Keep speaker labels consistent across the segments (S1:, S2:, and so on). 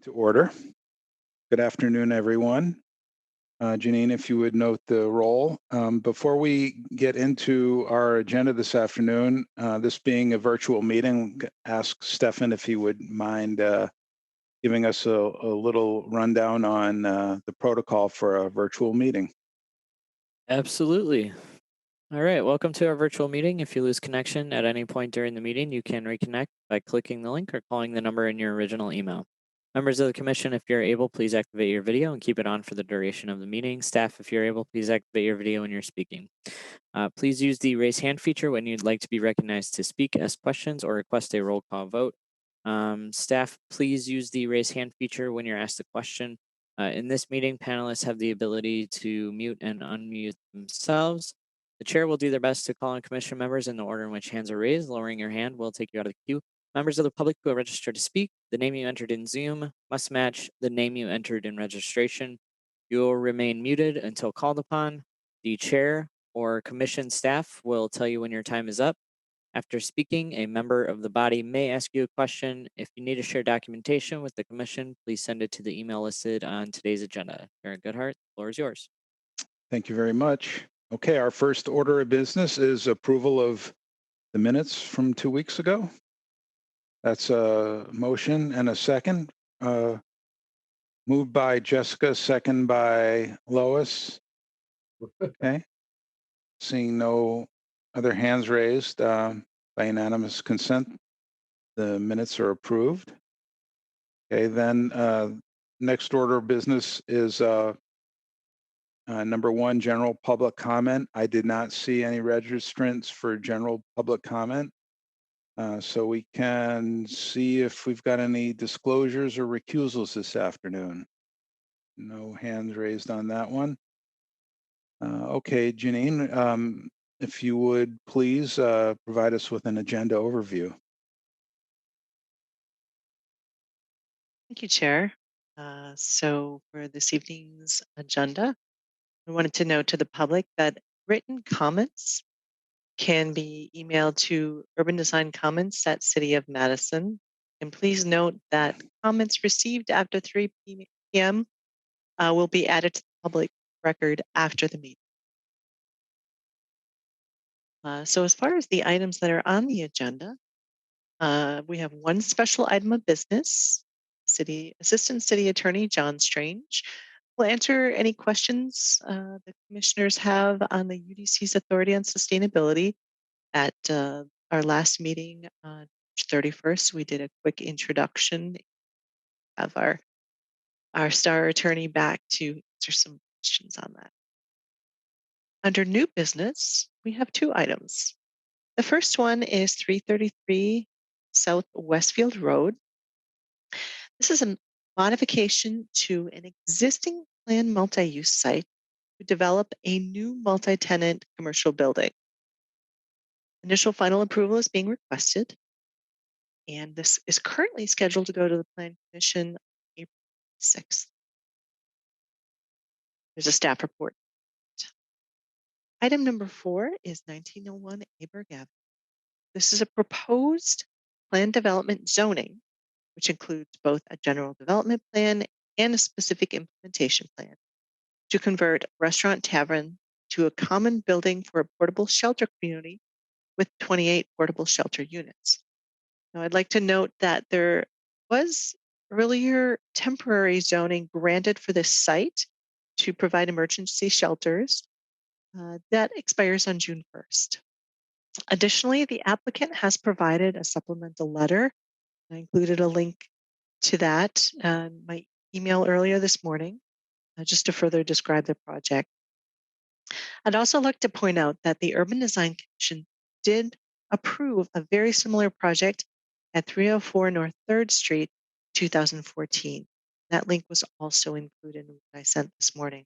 S1: To order. Good afternoon, everyone. Janine, if you would note the roll. Before we get into our agenda this afternoon, this being a virtual meeting, ask Stefan if he would mind giving us a little rundown on the protocol for a virtual meeting.
S2: Absolutely. All right, welcome to our virtual meeting. If you lose connection at any point during the meeting, you can reconnect by clicking the link or calling the number in your original email. Members of the commission, if you're able, please activate your video and keep it on for the duration of the meeting. Staff, if you're able, please activate your video when you're speaking. Please use the raise hand feature when you'd like to be recognized to speak, ask questions, or request a roll call vote. Staff, please use the raise hand feature when you're asked a question. In this meeting, panelists have the ability to mute and unmute themselves. The chair will do their best to call on commission members in the order in which hands are raised. Lowering your hand will take you out of the queue. Members of the public who are registered to speak, the name you entered in Zoom must match the name you entered in registration. You will remain muted until called upon. The chair or commission staff will tell you when your time is up. After speaking, a member of the body may ask you a question. If you need to share documentation with the commission, please send it to the email listed on today's agenda. Karen Goodhart, the floor is yours.
S1: Thank you very much. Okay, our first order of business is approval of the minutes from 2 weeks ago. That's a motion and a second. Moved by Jessica, second by Lois. Okay. Seeing no other hands raised, by unanimous consent, the minutes are approved. Okay, then next order of business is number one, general public comment. I did not see any registrants for general public comment. So we can see if we've got any disclosures or recusals this afternoon. No hands raised on that one. Okay, Janine, if you would please provide us with an agenda overview.
S3: Thank you, Chair. So for this evening's agenda, I wanted to note to the public that written comments can be emailed to urban design comments at City of Madison. And please note that comments received after 3 p.m. Will be added to the public record after the meeting. So as far as the items that are on the agenda, we have one special item of business. Assistant City Attorney John Strange will answer any questions the commissioners have on the UDC's authority on sustainability. At our last meeting on March 31st, we did a quick introduction of our star attorney back to answer some questions on that. Under new business, we have two items. The first one is 333 South Westfield Road. This is a modification to an existing planned multi-use site to develop a new multi-tenant commercial building. Initial final approval is being requested, and this is currently scheduled to go to the Plan Commission April 6th. There's a staff report. Item number 4 is 1901 Eberg Avenue. This is a proposed plan development zoning, which includes both a general development plan and a specific implementation plan to convert restaurant tavern to a common building for a portable shelter community with 28 portable shelter units. Now, I'd like to note that there was earlier temporary zoning granted for this site to provide emergency shelters. That expires on June 1st. Additionally, the applicant has provided a supplemental letter. I included a link to that in my email earlier this morning, just to further describe the project. I'd also like to point out that the Urban Design Commission did approve a very similar project at 304 North 3rd Street, 2014. That link was also included in what I sent this morning.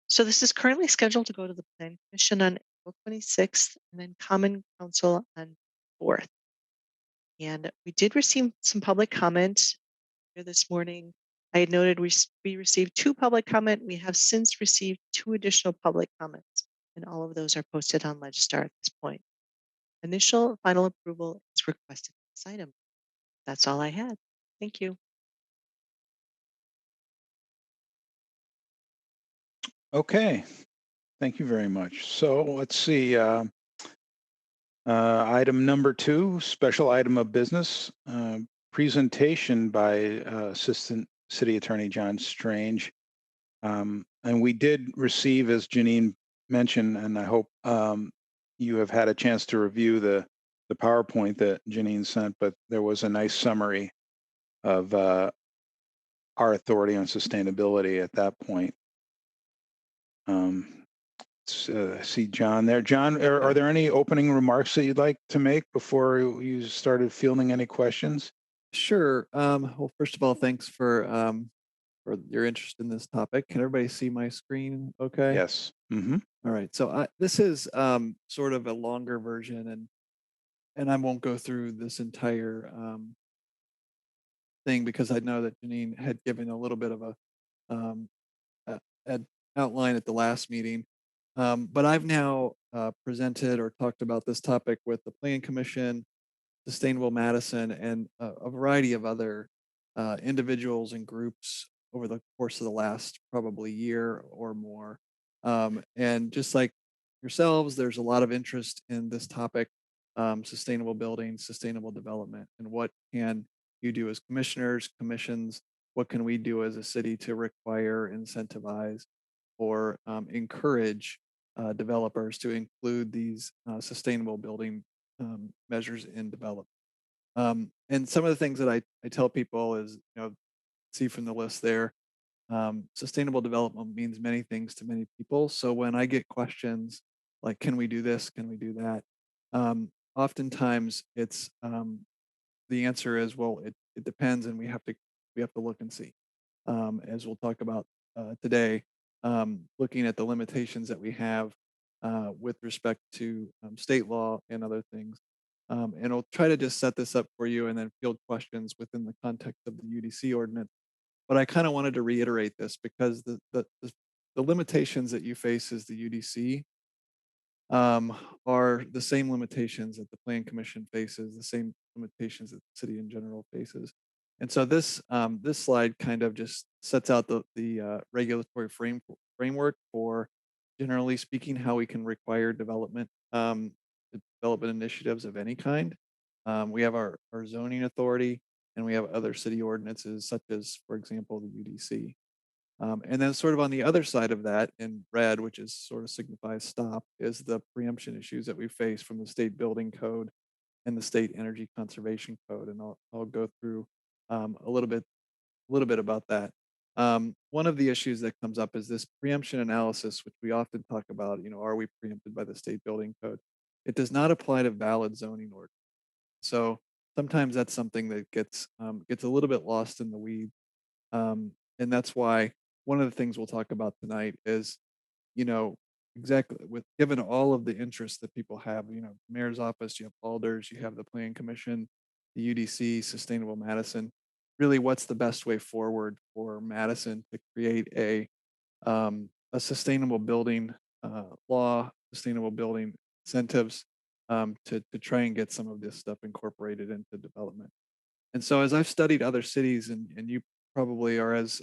S3: So this is currently scheduled to go to the Plan Commission on April 26th and then Common Council on 4th. And we did receive some public comment here this morning. I had noted we received 2 public comment. We have since received 2 additional public comments, and all of those are posted on Legistar at this point. Initial final approval is requested for this item. That's all I had. Thank you.
S1: Okay, thank you very much. So let's see. Item number 2, special item of business, presentation by Assistant City Attorney John Strange. And we did receive, as Janine mentioned, and I hope you have had a chance to review the PowerPoint that Janine sent, but there was a nice summary of our authority on sustainability at that point. I see John there. John, are there any opening remarks that you'd like to make before you started fielding any questions?
S4: Sure. Well, first of all, thanks for your interest in this topic. Can everybody see my screen? Okay.
S1: Yes. Mm-hmm.
S4: All right. So this is sort of a longer version, and I won't go through this entire thing because I know that Janine had given a little bit of um, an outline at the last meeting. But I've now presented or talked about this topic with the Plan Commission, Sustainable Madison, and a variety of other individuals and groups over the course of the last probably year or more. And just like yourselves, there's a lot of interest in this topic, sustainable building, sustainable development, and what can you do as commissioners, commissions, what can we do as a city to require, incentivize, or encourage developers to include these sustainable building measures in development. And some of the things that I tell people is, see from the list there, sustainable development means many things to many people. So when I get questions like, can we do this? Can we do that? Oftentimes it's the answer is, well, it depends, and we have to look and see. As we'll talk about today, looking at the limitations that we have with respect to state law and other things. And I'll try to just set this up for you and then field questions within the context of the UDC ordinance. But I kind of wanted to reiterate this because the limitations that you face as the UDC are the same limitations that the Plan Commission faces, the same limitations that the city in general faces. And so this slide kind of just sets out the regulatory framework for, generally speaking, how we can require development initiatives of any kind. We have our zoning authority, and we have other city ordinances, such as, for example, the UDC. And then sort of on the other side of that in red, which is sort of signifies stop, is the preemption issues that we face from the state building code and the state energy conservation code. And I'll go through a little bit about that. One of the issues that comes up is this preemption analysis, which we often talk about. Are we preempted by the state building code? It does not apply to valid zoning ordinance. So sometimes that's something that gets a little bit lost in the weeds. And that's why one of the things we'll talk about tonight is, you know, exactly with given all of the interests that people have, mayor's office, you have alders, you have the plan commission, the UDC, Sustainable Madison. Really, what's the best way forward for Madison to create a sustainable building law, sustainable building incentives to try and get some of this stuff incorporated into development. And so as I've studied other cities, and you probably are as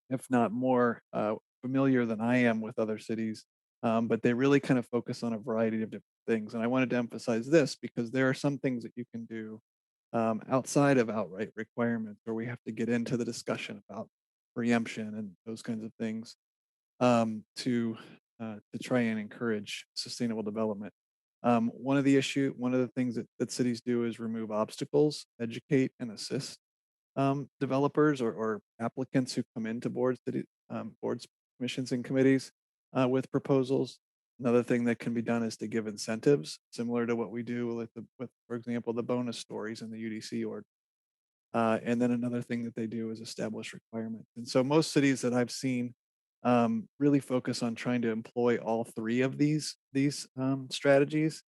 S4: if not more familiar than I am with other cities, but they really kind of focus on a variety of different things. And I wanted to emphasize this because there are some things that you can do outside of outright requirements, where we have to get into the discussion about preemption and those kinds of things to try and encourage sustainable development. One of the things that cities do is remove obstacles, educate, and assist developers or applicants who come into boards, commissions, and committees with proposals. Another thing that can be done is to give incentives, similar to what we do with, for example, the bonus stories in the UDC org. And then another thing that they do is establish requirements. And so most cities that I've seen really focus on trying to employ all three of these strategies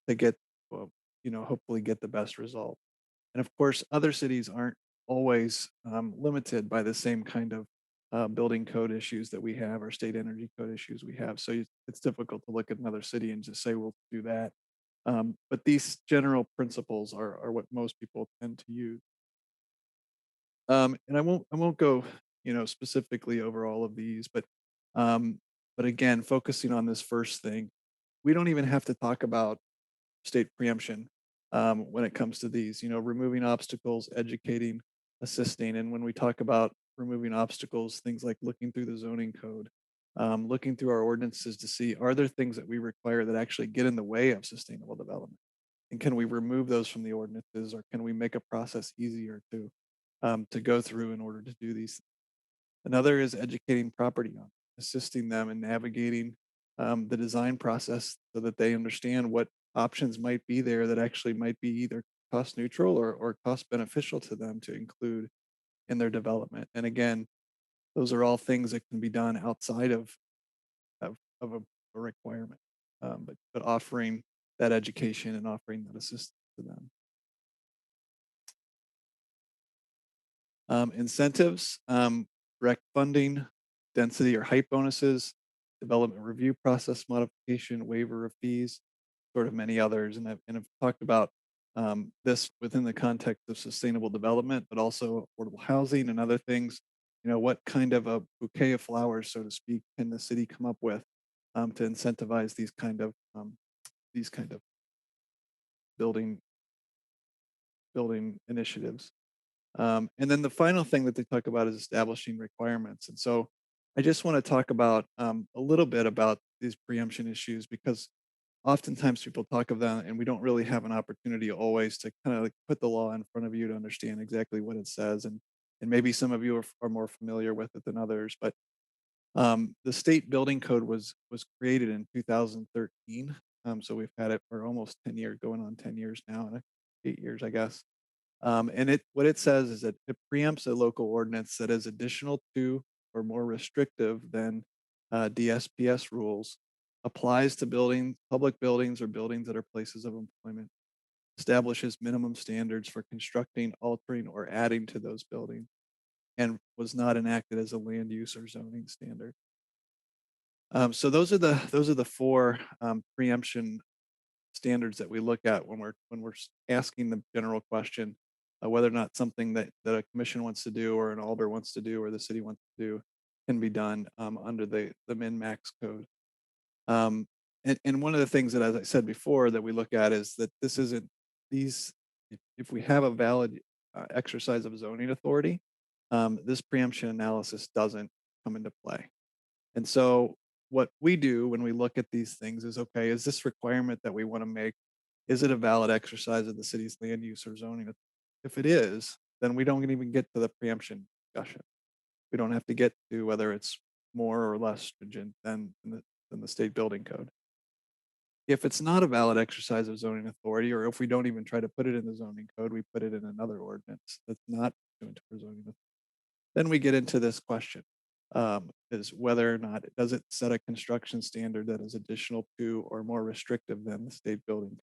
S4: to get, well, hopefully get the best result. And of course, other cities aren't always limited by the same kind of building code issues that we have, or state energy code issues we have. So it's difficult to look at another city and just say, we'll do that. But these general principles are what most people tend to use. And I won't go specifically over all of these, but again, focusing on this first thing, we don't even have to talk about state preemption when it comes to these, removing obstacles, educating, assisting. And when we talk about removing obstacles, things like looking through the zoning code, looking through our ordinances to see, are there things that we require that actually get in the way of sustainable development? And can we remove those from the ordinances, or can we make a process easier to go through in order to do these? Another is educating property owners, assisting them in navigating the design process so that they understand what options might be there that actually might be either cost neutral or cost beneficial to them to include in their development. And again, those are all things that can be done outside of a requirement, but offering that education and offering that assistance to them. Incentives, direct funding, density or height bonuses, development review process modification, waiver of fees, sort of many others. And I've talked about this within the context of sustainable development, but also affordable housing and other things. What kind of a bouquet of flowers, so to speak, can the city come up with to incentivize these kind of building initiatives? And then the final thing that they talk about is establishing requirements. And so I just want to talk about a little bit about these preemption issues, because oftentimes people talk of them and we don't really have an opportunity always to kind of like put the law in front of you to understand exactly what it says. And maybe some of you are more familiar with it than others, but the state building code was created in 2013. So we've had it for almost 10 years, going on 10 years now, and 8 years, I guess. And what it says is that it preempts a local ordinance that is additional to or more restrictive than DSPS rules, applies to public buildings or buildings that are places of employment, establishes minimum standards for constructing, altering, or adding to those buildings, and was not enacted as a land use or zoning standard. So those are the four preemption standards that we look at when we're asking the general question whether or not something that a commission wants to do, or an alder wants to do, or the city wants to do can be done under the min-max code. And one of the things that, as I said before, that we look at is that this isn't these. If we have a valid exercise of zoning authority, this preemption analysis doesn't come into play. And so what we do when we look at these things is, okay, is this requirement that we want to make, is it a valid exercise of the city's land use or zoning? If it is, then we don't even get to the preemption discussion. We don't have to get to whether it's more or less stringent than the state building code. If it's not a valid exercise of zoning authority, or if we don't even try to put it in the zoning code, we put it in another ordinance that's not pursuant to zoning authority, then we get into this question. Is whether or not does it set a construction standard that is additional to or more restrictive than the state building.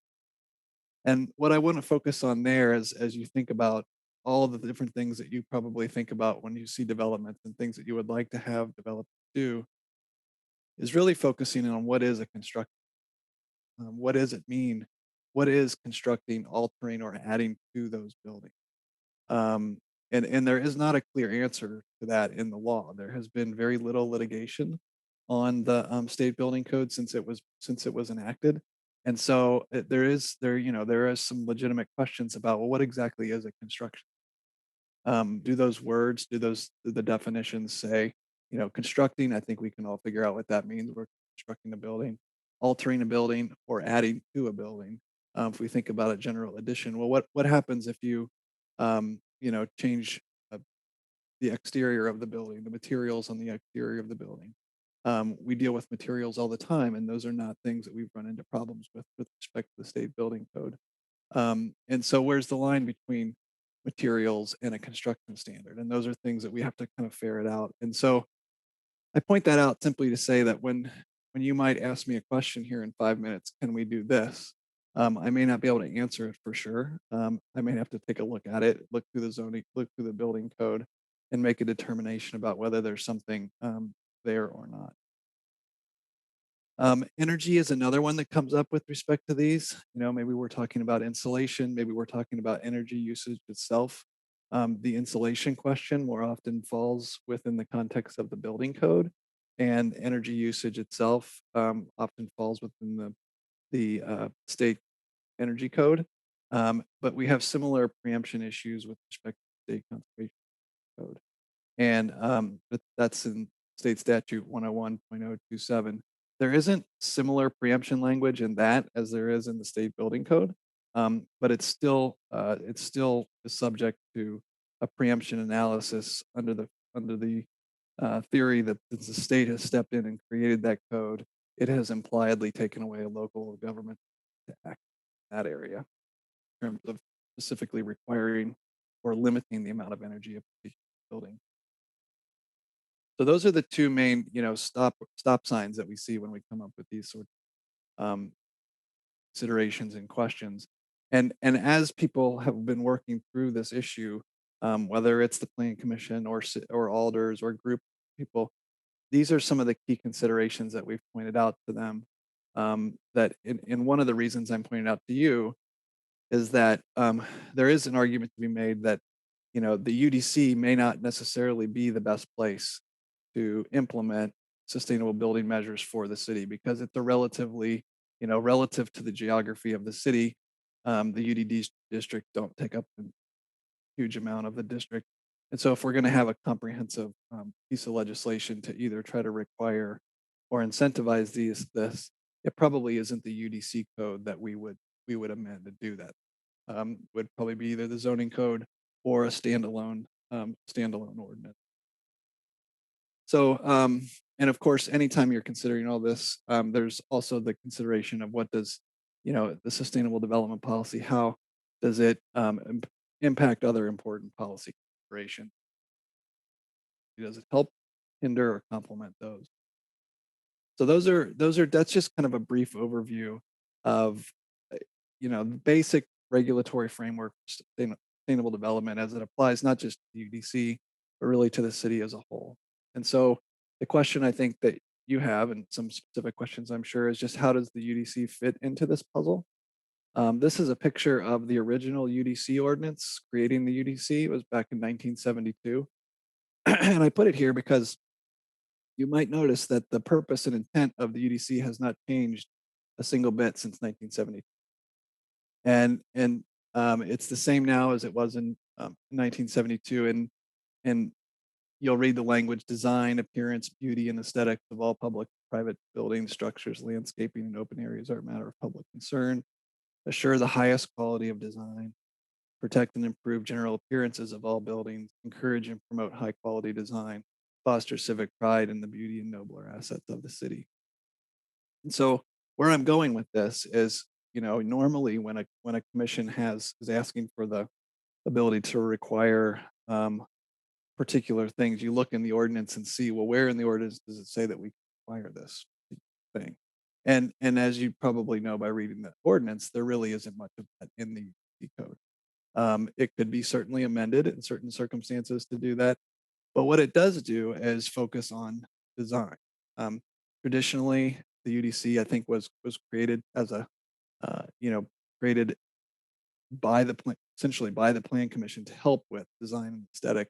S4: And what I want to focus on there is, as you think about all of the different things that you probably think about when you see developments and things that you would like to have developed do, is really focusing on what is a construction. What does it mean? What is constructing, altering, or adding to those buildings? And there is not a clear answer to that in the law. There has been very little litigation on the state building code since it was enacted, and so there is some legitimate questions about, well, what exactly is a construction? Do those words, do the definitions say, constructing? I think we can all figure out what that means. We're constructing a building, altering a building, or adding to a building. If we think about a general addition, well, what happens if you change the exterior of the building, the materials on the exterior of the building? We deal with materials all the time, and those are not things that we've run into problems with respect to the state building code. And so where's the line between materials and a construction standard? And those are things that we have to kind of ferret out. And so I point that out simply to say that when you might ask me a question here in 5 minutes, can we do this? I may not be able to answer it for sure. I may have to take a look at it, look through the zoning, look through the building code, and make a determination about whether there's something there or not. Energy is another one that comes up with respect to these. Maybe we're talking about insulation, maybe we're talking about energy usage itself. The insulation question more often falls within the context of the building code, and energy usage itself often falls within the state energy code. But we have similar preemption issues with respect to state conservation code. And that's in state statute 101.027. There isn't similar preemption language in that as there is in the state building code, but it's still is subject to a preemption analysis under the theory that since the state has stepped in and created that code, it has impliedly taken away a local government to act in that area in terms of specifically requiring or limiting the amount of energy a particular building. So those are the two main, stop signs that we see when we come up with these sort of considerations and questions. And as people have been working through this issue, whether it's the Plan Commission or alders or group people, these are some of the key considerations that we've pointed out to them. That in one of the reasons I'm pointing out to you is that there is an argument to be made that the UDC may not necessarily be the best place to implement sustainable building measures for the city because it's a relatively, relative to the geography of the city, the UDD district don't take up a huge amount of the district. And so if we're going to have a comprehensive piece of legislation to either try to require or incentivize this, it probably isn't the UDC code that we would amend to do that. Would probably be either the zoning code or a standalone ordinance. So, and of course, anytime you're considering all this, there's also the consideration of what does, the sustainable development policy, how does it impact other important policy considerations? Does it help, hinder, or complement those? So that's just kind of a brief overview of, the basic regulatory framework for sustainable development as it applies not just to the UDC, but really to the city as a whole. And so the question I think that you have, and some specific questions I'm sure, is just how does the UDC fit into this puzzle? This is a picture of the original UDC ordinance creating the UDC. It was back in 1972. And I put it here because you might notice that the purpose and intent of the UDC has not changed a single bit since 1970. And it's the same now as it was in 1972. And you'll read the language: design, appearance, beauty, and aesthetics of all public, private buildings, structures, landscaping, and open areas are a matter of public concern. Assure the highest quality of design. Protect and improve general appearances of all buildings. Encourage and promote high quality design. Foster civic pride in the beauty and nobler assets of the city. And so where I'm going with this is, normally when a commission is asking for the ability to require particular things, you look in the ordinance and see, well, where in the ordinance does it say that we require this thing? And as you probably know by reading the ordinance, there really isn't much of that in the UDC code. It could be certainly amended in certain circumstances to do that, but what it does do is focus on design. Traditionally, the UDC, I think, was created as a created by essentially by the Plan Commission to help with design and aesthetic.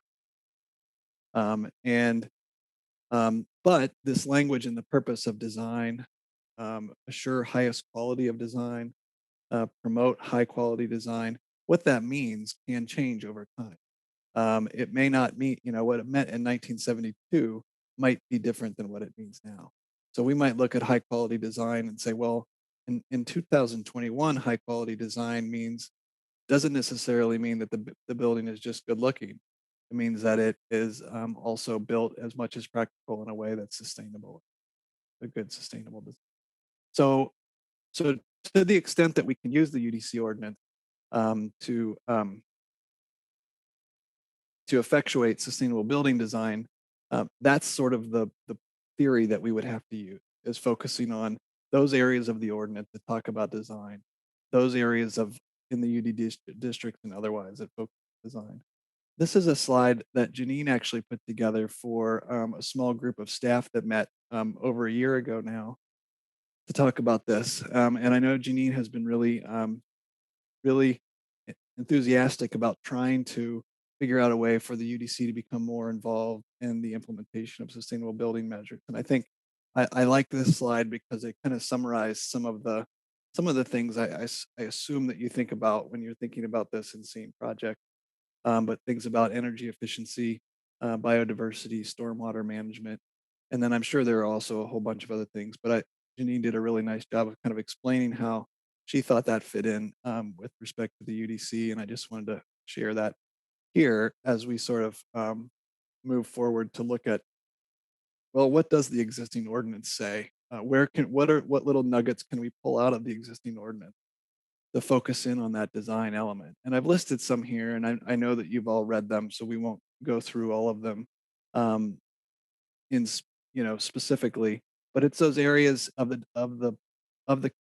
S4: But this language and the purpose of design, assure highest quality of design, promote high quality design, what that means can change over time. It may not mean, what it meant in 1972 might be different than what it means now. So we might look at high quality design and say, well, in 2021, high quality design doesn't necessarily mean that the building is just good looking. It means that it is also built as much as practical in a way that's sustainable, a good sustainable design. So to the extent that we can use the UDC ordinance to effectuate sustainable building design, that's sort of the theory that we would have to use, is focusing on those areas of the ordinance that talk about design, those areas in the UD district and otherwise that focus on design. This is a slide that Janine actually put together for a small group of staff that met over a year ago now to talk about this. And I know Janine has been really enthusiastic about trying to figure out a way for the UDC to become more involved in the implementation of sustainable building measures. And I think I like this slide because it kind of summarized some of the things I assume that you think about when you're thinking about this insane project, but things about energy efficiency, biodiversity, stormwater management, and then I'm sure there are also a whole bunch of other things. But Janine did a really nice job of kind of explaining how she thought that fit in with respect to the UDC, and I just wanted to share that here as we sort of move forward to look at, well, what does the existing ordinance say? What little nuggets can we pull out of the existing ordinance to focus in on that design element? And I've listed some here, and I know that you've all read them, so we won't go through all of them um, specifically. But it's those areas of the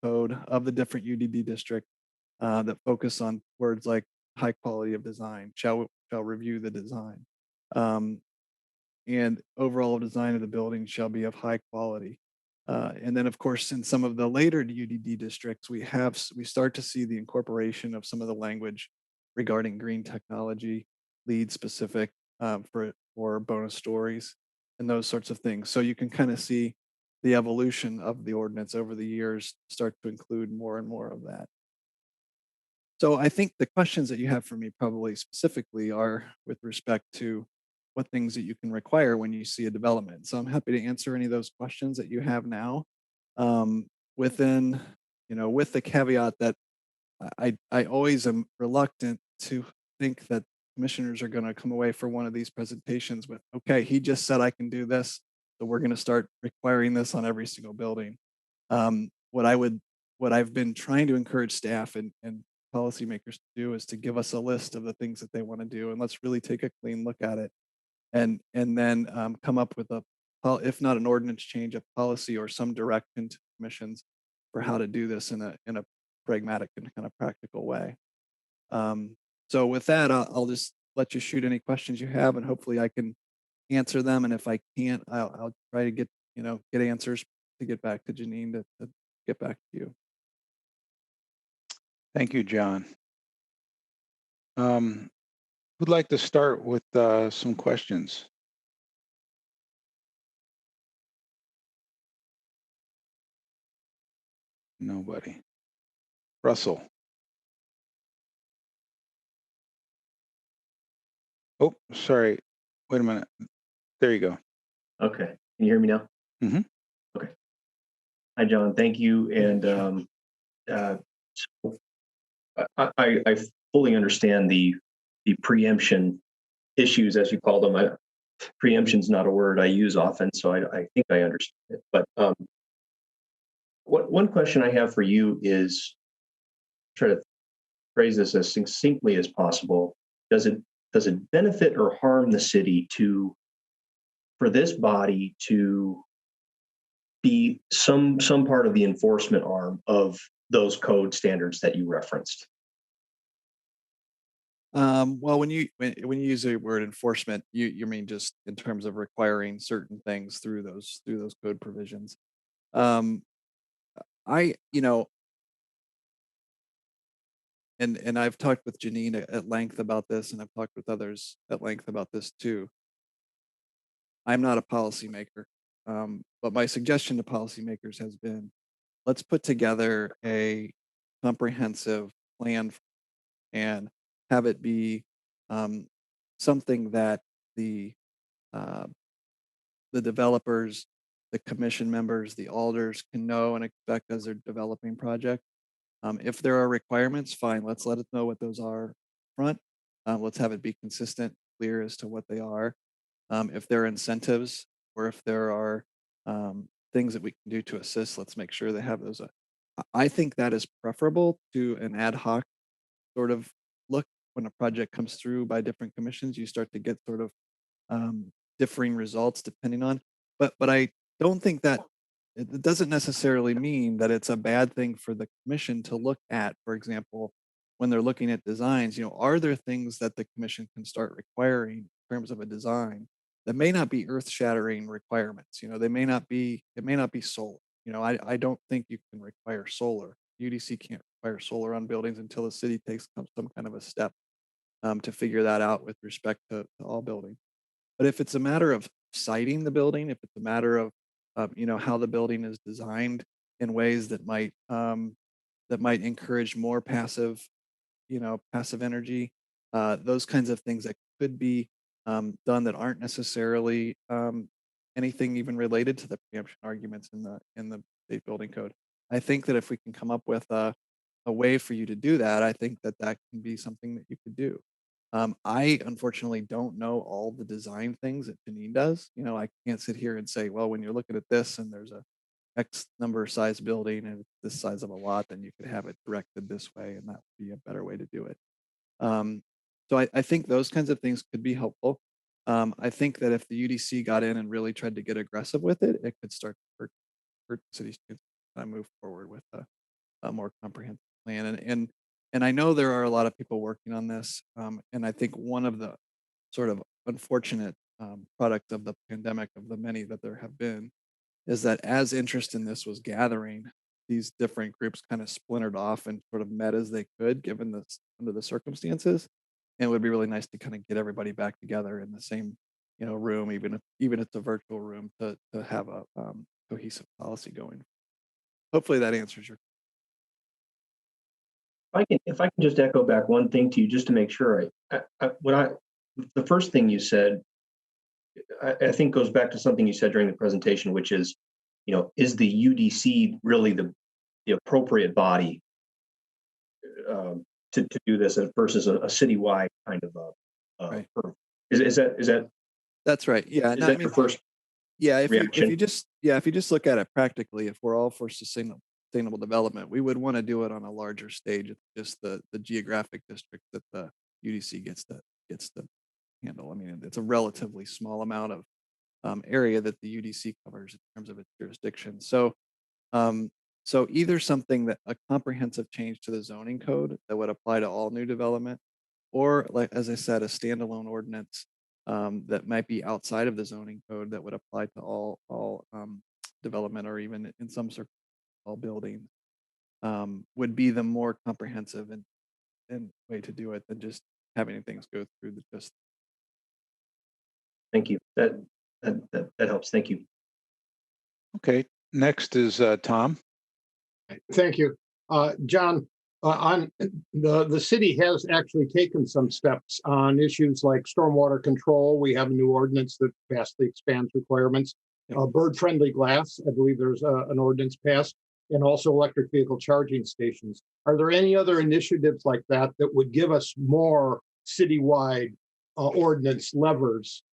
S4: code of the different UDD district that focus on words like high quality of design, shall review the design. And overall design of the building shall be of high quality. And then, of course, in some of the later UDD districts, we start to see the incorporation of some of the language regarding green technology, lead specific for bonus stories, and those sorts of things. So you can kind of see the evolution of the ordinance over the years start to include more and more of that. So I think the questions that you have for me probably specifically are with respect to what things that you can require when you see a development. So I'm happy to answer any of those questions that you have now. Within, with the caveat that I always am reluctant to think that commissioners are going to come away for one of these presentations with, okay, he just said I can do this, so we're going to start requiring this on every single building. What I've been trying to encourage staff and policymakers to do is to give us a list of the things that they want to do, and let's really take a clean look at it, and then come up with if not an ordinance change, a policy or some direction to commissions for how to do this in a pragmatic and kind of practical way. So with that, I'll just let you shoot any questions you have, and hopefully I can answer them. And if I can't, I'll try to get answers to get back to Janine to get back to you.
S1: Thank you, John. Who'd like to start with some questions? Nobody. Russell. Oh, sorry. Wait a minute. There you go.
S5: Okay. Can you hear me now?
S1: Mhm.
S5: Okay. Hi, John. Thank you. And I fully understand the preemption issues, as you call them. Preemption's not a word I use often, so I think I understand it. But one question I have for you is, try to phrase this as succinctly as possible. Does it benefit or harm the city for this body to be some part of the enforcement arm of those code standards that you referenced?
S4: Well, when you use the word enforcement, you mean just in terms of requiring certain things through those code provisions. I and I've talked with Janine at length about this, and I've talked with others at length about this too. I'm not a policymaker, but my suggestion to policymakers has been, let's put together a comprehensive plan and have it be something that the developers, the commission members, the alders can know and expect as they're developing project. If there are requirements, fine, let's let us know what those are front. Let's have it be consistent, clear as to what they are. If there are incentives or if there are things that we can do to assist, let's make sure they have those. I think that is preferable to an ad hoc sort of look. When a project comes through by different commissions, you start to get sort of differing results depending on. But I don't think that it doesn't necessarily mean that it's a bad thing for the commission to look at. For example, when they're looking at designs, are there things that the commission can start requiring in terms of a design that may not be earth-shattering requirements? They may not be. It may not be solar. I don't think you can require solar. UDC can't require solar on buildings until the city takes some kind of a step to figure that out with respect to all buildings. But if it's a matter of siting the building, if it's a matter of how the building is designed in ways that might encourage more passive energy, those kinds of things that could be done that aren't necessarily anything even related to the preemption arguments in the state building code. I think that if we can come up with a way for you to do that, I think that that can be something that you could do. I unfortunately don't know all the design things that Janine does. I can't sit here and say, well, when you're looking at this and there's a X number size building and it's this size of a lot, then you could have it directed this way, and that would be a better way to do it. Um, so I think those kinds of things could be helpful. I think that if the UDC got in and really tried to get aggressive with it, it could start to hurt cities to move forward with a more comprehensive plan. And I know there are a lot of people working on this. And I think one of the sort of unfortunate products of the pandemic, of the many that there have been, is that as interest in this was gathering, these different groups kind of splintered off and sort of met as they could, given the under the circumstances. And it would be really nice to kind of get everybody back together in the same room, even if it's a virtual room, to have a cohesive policy going. Hopefully that answers your.
S5: If I can just echo back one thing to you, just to make sure, the first thing you said, I think goes back to something you said during the presentation, which is, is the UDC really the appropriate body to do this versus a citywide kind of
S4: Right.
S5: Is that
S4: That's right. Yeah.
S5: is
S4: No,
S5: that your first
S4: yeah. If
S5: reaction?
S4: you just look at it practically, if we're all for sustainable development, we would want to do it on a larger stage. It's just the geographic district that the UDC gets to handle. I mean, it's a relatively small amount of area that the UDC covers in terms of its jurisdiction. Um, so either something that a comprehensive change to the zoning code that would apply to all new development, or like, as I said, a standalone ordinance that might be outside of the zoning code that would apply to all development, or even in some circumstances all buildings, would be the more comprehensive and way to do it than just having things go through the just.
S5: Thank you. That helps. Thank you.
S1: Okay, next is Tom.
S6: Thank you. John, on the city has actually taken some steps on issues like stormwater control. We have a new ordinance that vastly expands requirements.
S4: Yep.
S6: Bird-friendly glass, I believe there's an ordinance passed, and also electric vehicle charging stations. Are there any other initiatives like that that would give us more citywide ordinance levers?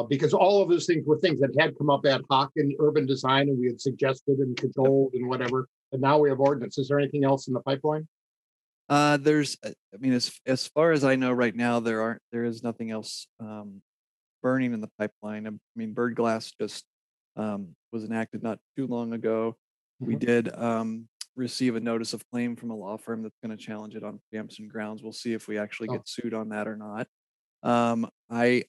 S6: Because all of those things were things that had come up ad hoc in urban design, and we had suggested and controlled and whatever. And now we have ordinance. Is there anything else in the pipeline?
S4: There's, I mean, as far as I know right now, there is nothing else burning in the pipeline. I mean, bird glass just was enacted not too long ago. We did receive a notice of claim from a law firm that's going to challenge it on preemption grounds. We'll see if we actually get sued on that or not. I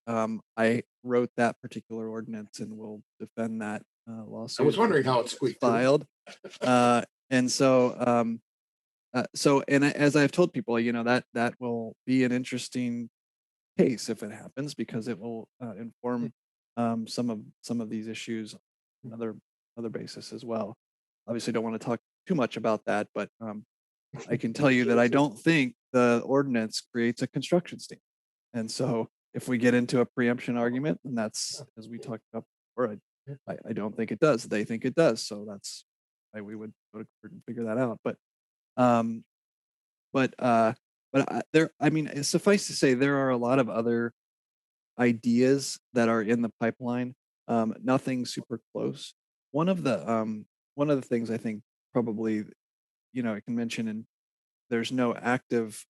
S4: wrote that particular ordinance and will defend that lawsuit.
S6: I was wondering how it squeaked
S4: filed. And so, as I've told people, that will be an interesting case if it happens, because it will inform some of these issues on other basis as well. Obviously, don't want to talk too much about that, but I can tell you that I don't think the ordinance creates a construction standard. And so if we get into a preemption argument, and that's, as we talked about before, I don't think it does. They think it does. So that's why we would go to court and figure that out. I mean, suffice to say, there are a lot of other ideas that are in the pipeline. Nothing super close. One of the things I think probably, I can mention, and there's no active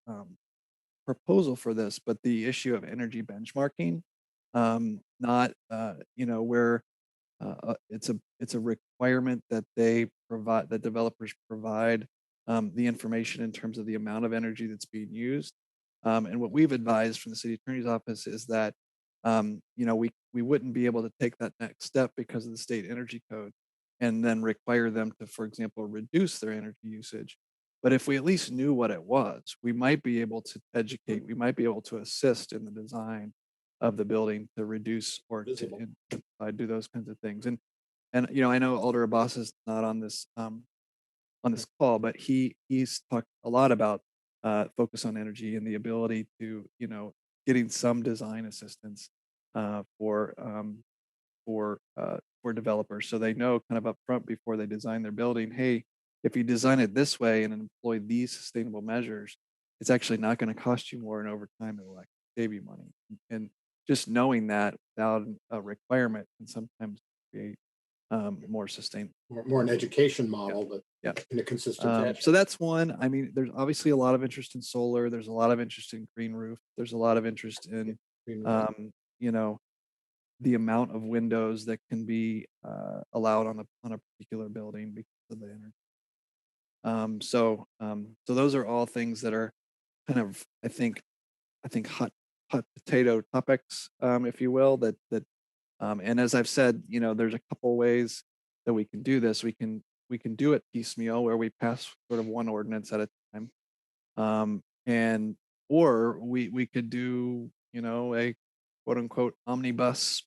S4: proposal for this, but the issue of energy benchmarking, not where it's a requirement that developers provide the information in terms of the amount of energy that's being used. And what we've advised from the city attorney's office is that we wouldn't be able to take that next step because of the state energy code, and then require them to, for example, reduce their energy usage But if we at least knew what it was, we might be able to educate, we might be able to assist in the design of the building to reduce or
S6: Visible.
S4: to do those kinds of things. And I know Alder Abbas is not on this call, but he's talked a lot about focus on energy and the ability to, getting some design assistance for developers, so they know kind of up front before they design their building, hey, if you design it this way and employ these sustainable measures, it's actually not going to cost you more, and over time it will actually save you money. And just knowing that without a requirement can sometimes create more sustainable.
S6: More an education model, but
S4: Yeah.
S6: in a consistent fashion.
S4: So that's one. I mean, there's obviously a lot of interest in solar. There's a lot of interest in green roof. There's a lot of interest in, you know, the amount of windows that can be allowed on a particular building because of the energy. So those are all things that are kind of, I think hot potato topics, if you will. And as I've said, there's a couple ways that we can do this. We can do it piecemeal, where we pass sort of one ordinance at a time, or we could do a quote unquote omnibus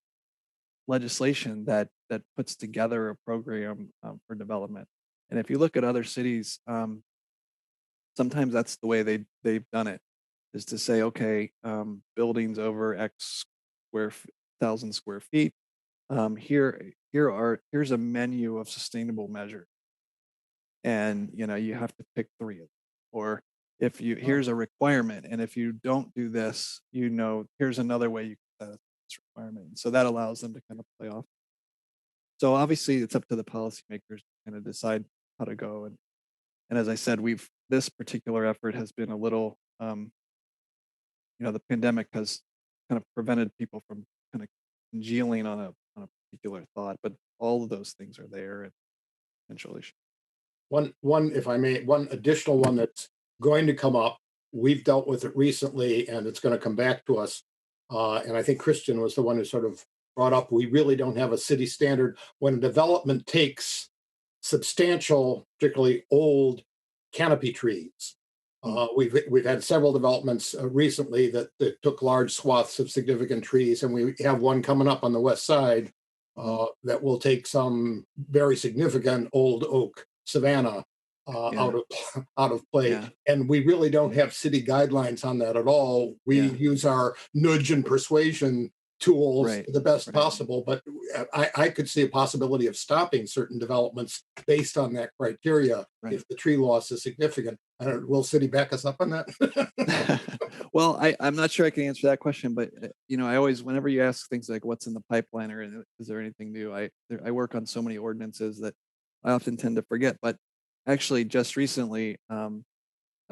S4: legislation that puts together a program for development. And if you look at other cities, sometimes that's the way they've done it, is to say, okay, buildings over X thousand square feet, here's a menu of sustainable measures, and you have to pick 3 of them. Or if here's a requirement, and if you don't do this, here's another way you can set this requirement. So that allows them to kind of play off. So obviously it's up to the policymakers to kind of decide how to go. And as I said, this particular effort has been a little, the pandemic has kind of prevented people from kind of congealing on a particular thought, but all of those things are there and potential issues.
S6: One, if I may, one additional one that's going to come up. We've dealt with it recently, and it's going to come back to us. And I think Christian was the one who sort of brought up, we really don't have a city standard when a development takes substantial, particularly old canopy trees. We've had several developments recently that took large swaths of significant trees, and we have one coming up on the west side that will take some very significant old oak savanna out of play.
S4: Yeah.
S6: And we really don't have city guidelines on that at all. We use our nudge and persuasion tools the best possible, but I could see a possibility of stopping certain developments based on that criteria if the tree loss is significant. Will city back us up on that?
S4: Well, I'm not sure I can answer that question, but I always, whenever you ask things like what's in the pipeline or is there anything new, I work on so many ordinances that I often tend to forget. But actually, just recently, an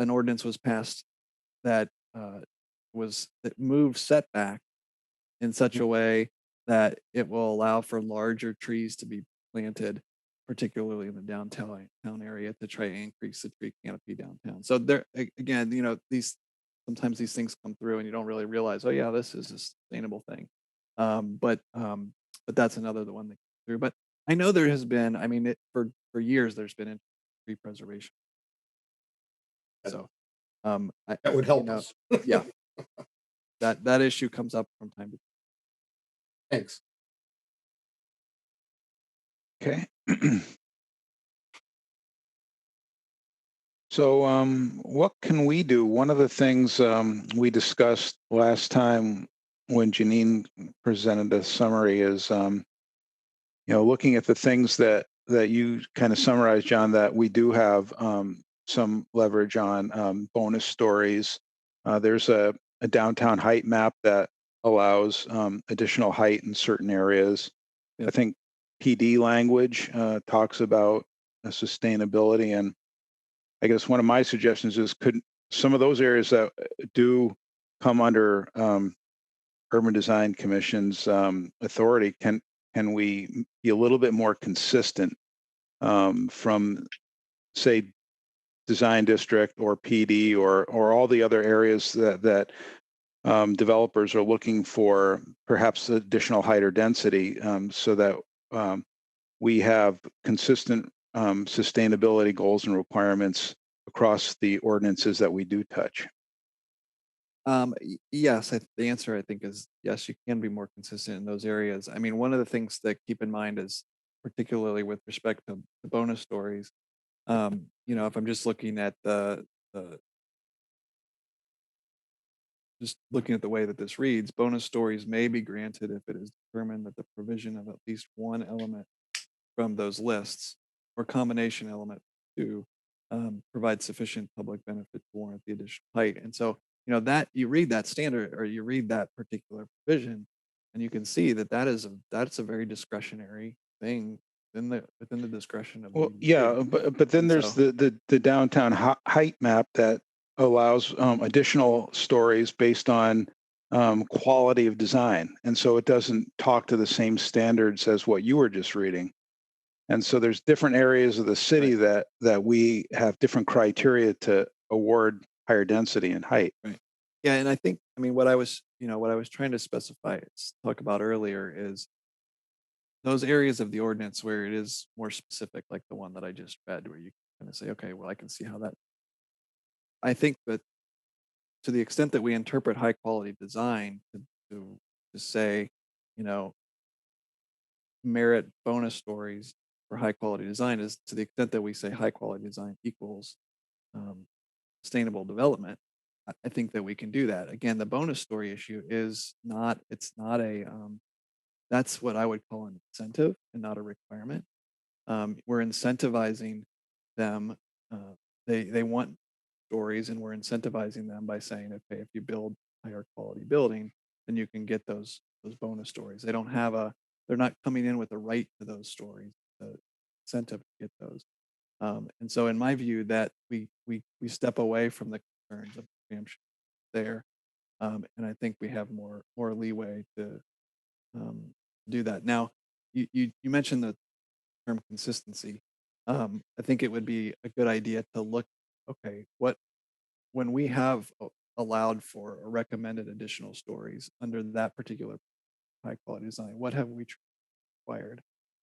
S4: ordinance was passed that moved setback in such a way that it will allow for larger trees to be planted, particularly in the downtown area, to try and increase the tree canopy downtown. So there again, sometimes these things come through and you don't really realize, oh yeah, this is a sustainable thing. But that's another the one that comes through. But I know there has been, for years there's been tree preservation. So
S6: that would help us.
S4: Yeah. That issue comes up from time to time.
S6: Thanks.
S1: Okay. So what can we do? One of the things we discussed last time when Janine presented a summary is, looking at the things that you kind of summarized, John, that we do have some leverage on, bonus stories. There's a downtown height map that allows additional height in certain areas. I think PD language talks about sustainability, and I guess one of my suggestions is, could some of those areas that do come under Urban Design Commission's authority, can we be a little bit more consistent from, say, design district or PD or all the other areas that developers are looking for perhaps additional height or density, so that we have consistent sustainability goals and requirements across the ordinances that we do touch?
S4: Yes, the answer I think is yes, you can be more consistent in those areas. I mean, one of the things to keep in mind is particularly with respect to the bonus stories, if I'm just looking at the just looking at the way that this reads, bonus stories may be granted if it is determined that the provision of at least one element from those lists or combination element to provide sufficient public benefit to warrant the additional height. And so, that you read that standard or you read that particular provision, and you can see that that's a very discretionary thing within the discretion of the
S1: Well,
S4: UDC.
S1: yeah, but then
S4: And
S1: there's
S4: so-
S1: the downtown height map that allows additional stories based on quality of design, and so it doesn't talk to the same standards as what you were just reading. And so there's different areas of the city that we have different criteria to award higher density and height.
S4: Right. Yeah, and I mean, what I was trying to talk about earlier is those areas of the ordinance where it is more specific, like the one that I just read, where you kind of say, okay, well, I can see how that. I think that to the extent that we interpret high quality design to say, you know, merit bonus stories for high quality design is to the extent that we say high quality design equals um, sustainable development. I think that we can do that. Again, the bonus story issue is not, it's not that's what I would call an incentive and not a requirement. We're incentivizing them. They want stories, and we're incentivizing them by saying, okay, if you build higher quality building, then you can get those bonus stories. They don't have they're not coming in with a right to those stories, the incentive to get those. And so, in my view, that we step away from the concerns of preemption there, and I think we have more leeway to do that. Now, you mentioned the term consistency. I think it would be a good idea to look, okay, when we have allowed for or recommended additional stories under that particular high quality design, what have we required?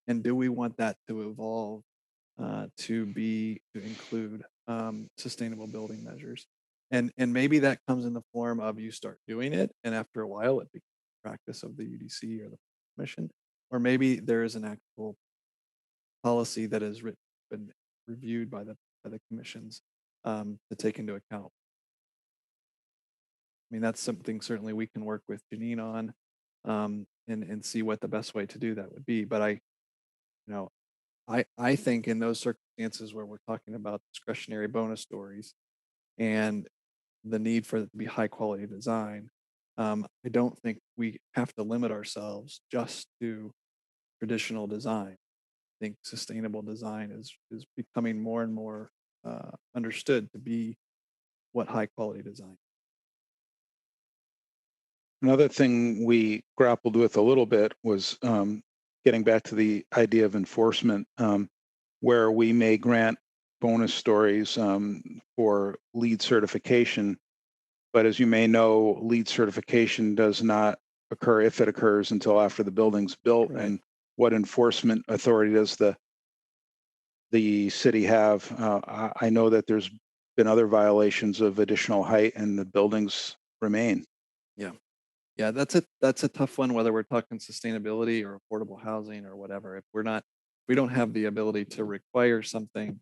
S4: And do we want that to evolve to include sustainable building measures? And maybe that comes in the form of you start doing it, and after a while it becomes practice of the UDC or the commission, or maybe there is an actual policy that has been reviewed by the commissions to take into account. I mean, that's something certainly we can work with Janine on and see what the best way to do that would be. But I think in those circumstances where we're talking about discretionary bonus stories and the need for it to be high quality design, I don't think we have to limit ourselves just to traditional design. I think sustainable design is becoming more and more understood to be what high quality design.
S1: Another thing we grappled with a little bit was getting back to the idea of enforcement, where we may grant bonus stories for LEED certification. But as you may know, LEED certification does not occur, if it occurs, until after the building's built.
S4: Right.
S1: And what enforcement authority does the city have? I know that there's been other violations of additional height, and the buildings remain.
S4: Yeah, that's a tough one, whether we're talking sustainability or affordable housing or whatever. If we don't have the ability to require something,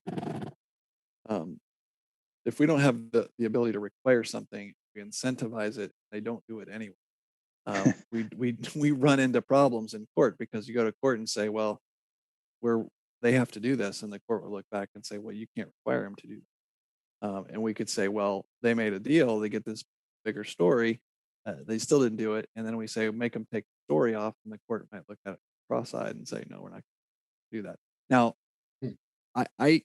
S4: if we don't have the ability to require something, we incentivize it, they don't do it anyway. We run into problems in court because you go to court and say, well, they have to do this, and the court will look back and say, well, you can't require them to do that. And we could say, well, they made a deal, they get this bigger story, they still didn't do it, and then we say make them take the story off, and the court might look at it cross-eyed and say, no, we're not going to do that. Now, I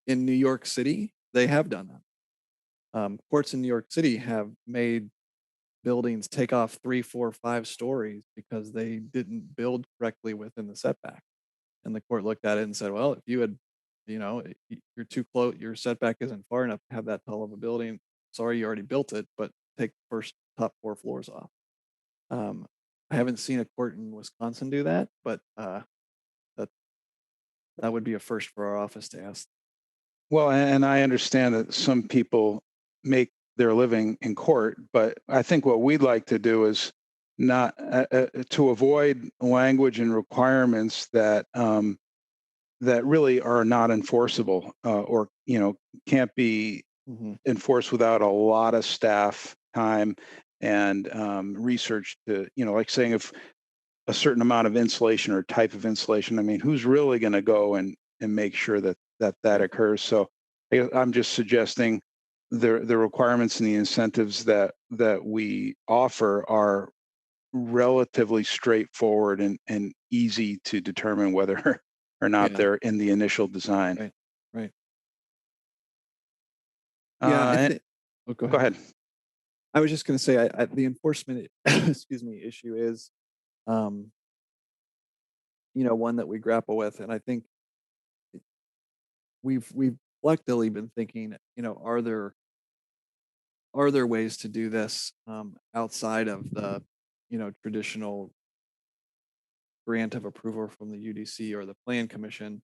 S4: in New York City, they have done that. Courts in New York City have made buildings take off 3, 4, 5 stories because they didn't build correctly within the setback. And the court looked at it and said, well, if you had, you're too close, your setback isn't far enough to have that tall of a building. Sorry, you already built it, but take the first top 4 floors off. I haven't seen a court in Wisconsin do that, but that would be a first for our office to ask.
S1: Well, and I understand that some people make their living in court, but I think what we'd like to do is not to avoid language and requirements that that really are not enforceable or can't be
S4: Mhm.
S1: enforced without a lot of staff time and research to like saying if a certain amount of insulation or type of insulation. I mean, who's really going to go and make sure that
S4: Right.
S1: occurs? So I'm just suggesting the requirements and the incentives that we offer are relatively straightforward and easy to determine whether or not
S4: Yeah.
S1: they're in the initial design.
S4: Right. Right. Yeah. I
S1: And-
S4: think. Oh, go
S1: go
S4: ahead.
S1: ahead.
S4: I was just going to say, the enforcement, excuse me, issue is, um, one that we grapple with, and I think we've collectively been thinking, are there ways to do this outside of the, traditional grant of approval from the UDC or the Plan Commission?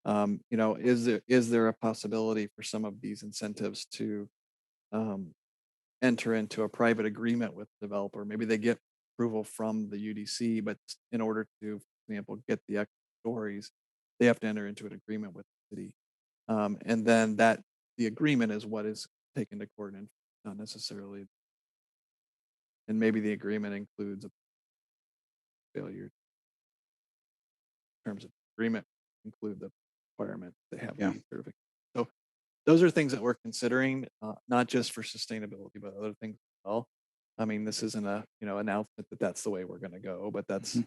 S4: Is there a possibility for some of these incentives to um, enter into a private agreement with the developer? Maybe they get approval from the UDC, but in order to, for example, get the extra stories, they have to enter into an agreement with the city. And then the agreement is what is taken to court and not necessarily, and maybe the agreement includes a failure in terms of agreement include the requirement they have
S1: Yeah.
S4: the certificate. So those are things that we're considering, not just for sustainability, but other things as well. I mean, this isn't a announcement that that's the way we're going to go, but that's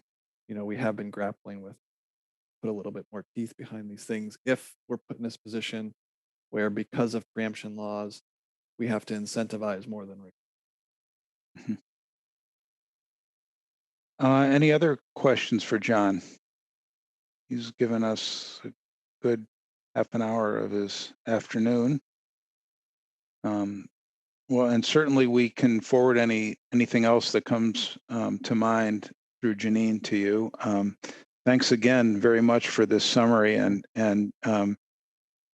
S4: we have been grappling with put a little bit more teeth behind these things if we're put in this position where because of preemption laws we have to incentivize more than
S1: Mhm. Any other questions for John? He's given us a good half an hour of his afternoon. Well, and certainly we can forward anything else that comes to mind through Janine to you. Thanks again very much for this summary and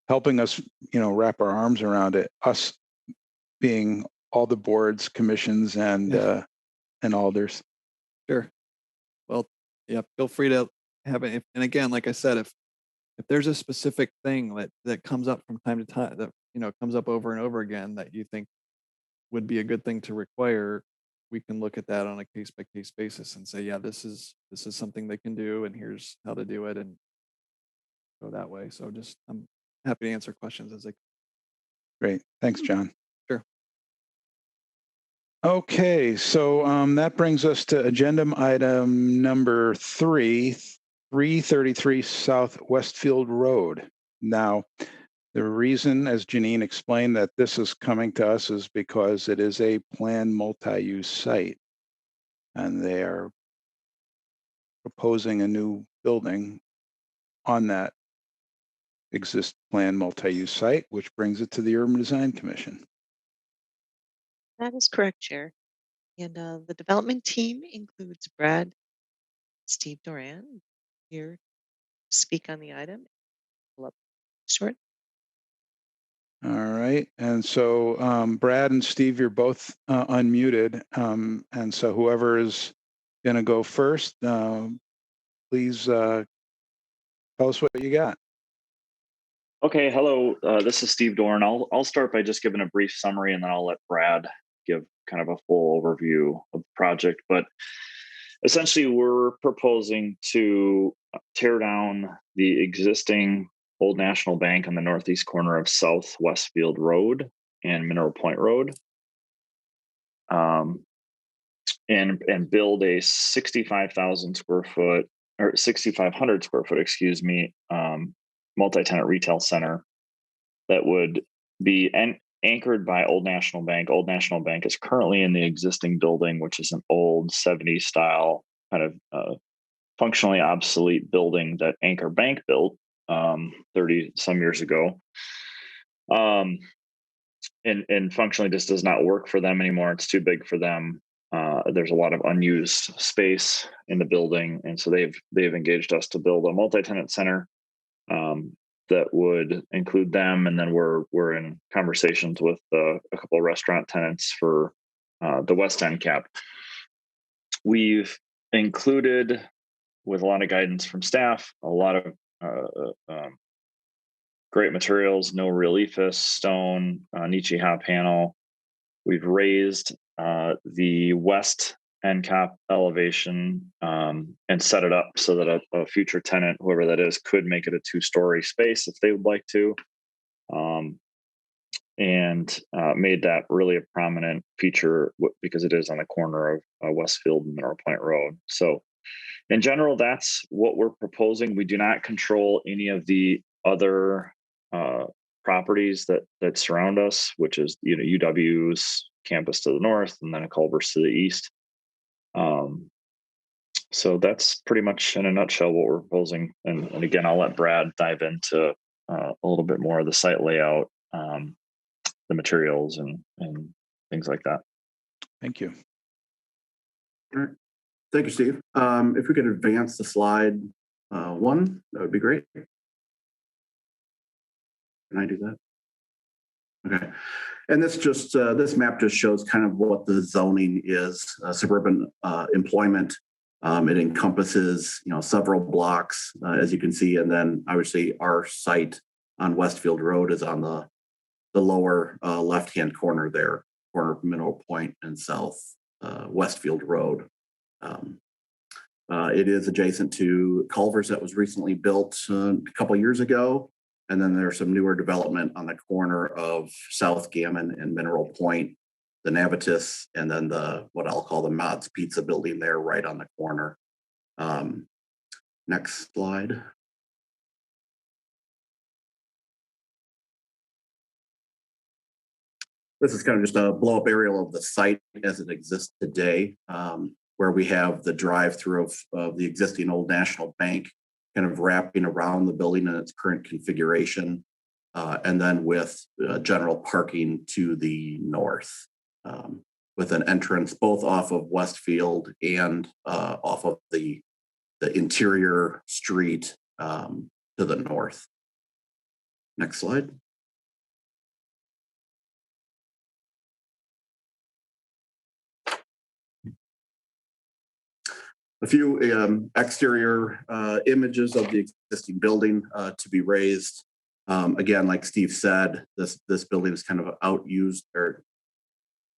S1: helping us, wrap our arms around it. Us being all the boards, commissions, and alders.
S4: Sure. Well, yeah, feel free to have it. And again, like I said, if there's a specific thing that comes up from time to time that comes up over and over again that you think would be a good thing to require, we can look at that on a case by case basis and say, yeah, this is something they can do, and here's how to do it, and go that way. So just I'm happy to answer questions as they.
S1: Great. Thanks, John.
S4: Sure.
S1: Okay, so that brings us to agenda item number 333 South Westfield Road. Now, the reason, as Janine explained, that this is coming to us is because it is a planned multi-use site, and they are proposing a new building on that planned multi-use site, which brings it to the Urban Design Commission.
S3: That is correct, Chair. And the development team includes Brad, Steve Doran here to speak on the item. Pull up short.
S1: All right, and so Brad and Steve, you're both unmuted, and so whoever is going to go first, please tell us what you got.
S7: Okay, hello. This is Steve Dorn. I'll start by just giving a brief summary, and then I'll let Brad give kind of a full overview of the project. But essentially, we're proposing to tear down the existing Old National Bank on the northeast corner of South Westfield Road and Mineral Point Road, and build a 65,000 square foot or 6,500 square foot, excuse me, multi-tenant retail center that would be anchored by Old National Bank. Old National Bank is currently in the existing building, which is an old 70s style kind of functionally obsolete building that Anchor Bank built 30 some years ago. And functionally just does not work for them anymore. It's too big for them. There's a lot of unused space in the building, and so they've engaged us to build a multi-tenant center that would include them, and then we're in conversations with a couple of restaurant tenants for the West End cap. We've included, with a lot of guidance from staff, a lot of great materials, no reliefus, stone, Nichiha panel. We've raised the west end cap elevation and set it up so that a future tenant, whoever that is, could make it a 2-story space if they would like to. And made that really a prominent feature because it is on the corner of Westfield and Mineral Point Road. So in general, that's what we're proposing. We do not control any of the other properties that surround us, which is, UW's campus to the north and then a Culver's to the east. So that's pretty much in a nutshell what we're proposing. And again, I'll let Brad dive into a little bit more of the site layout, the materials and things like that.
S1: Thank you.
S8: All right. Thank you, Steve. If we could advance the slide 1, that would be great. Can I do that? Okay. And this map just shows kind of what the zoning is, suburban employment. It encompasses, several blocks, as you can see, and then obviously our site on Westfield Road is on the lower left-hand corner there, corner of Mineral Point and South Westfield Road. It is adjacent to Culver's that was recently built a couple years ago. And then there's some newer development on the corner of South Gammon and Mineral Point, the Navitas, and then what I'll call the Mod's Pizza building there right on the corner. Next slide. This is kind of just a blow-up aerial of the site as it exists today, where we have the drive-through of the existing Old National Bank kind of wrapping around the building in its current configuration, and then with general parking to the north, with an entrance both off of Westfield and off of the interior street to the north. Next slide. A few exterior images of the existing building to be raised. Again, like Steve said, this building is kind of outused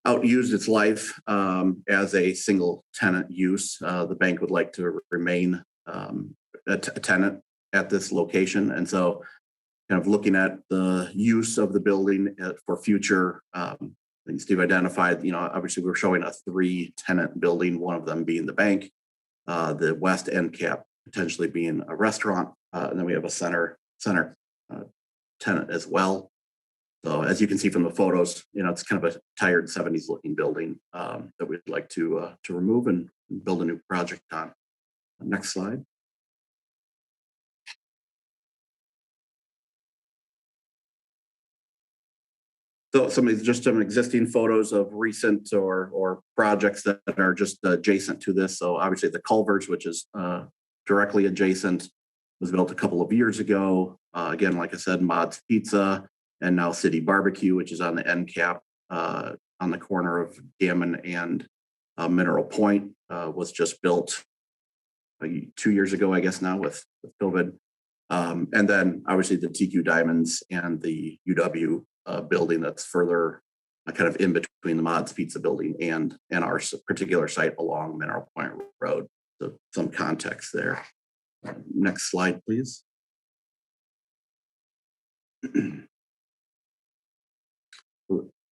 S8: its life as a single tenant use. The bank would like to remain a tenant at this location, and so kind of looking at the use of the building for future. I think Steve identified, obviously we're showing a 3-tenant building, one of them being the bank. The west end cap potentially being a restaurant, and then we have a center tenant as well. So as you can see from the photos, it's kind of a tired 70s looking building that we'd like to remove and build a new project on. Next slide. So some existing photos of recent or projects that are just adjacent to this. So obviously the Culver's, which is directly adjacent, was built a couple of years ago. Again, like I said, Mod's Pizza, and now City Barbecue, which is on the end cap on the corner of Gammon and Mineral Point, was just built 2 years ago, I guess now with COVID. And then obviously the TQ Diamonds and the UW building that's further kind of in between the Mod's Pizza building and our particular site along Mineral Point Road. So some context there. Next slide, please. The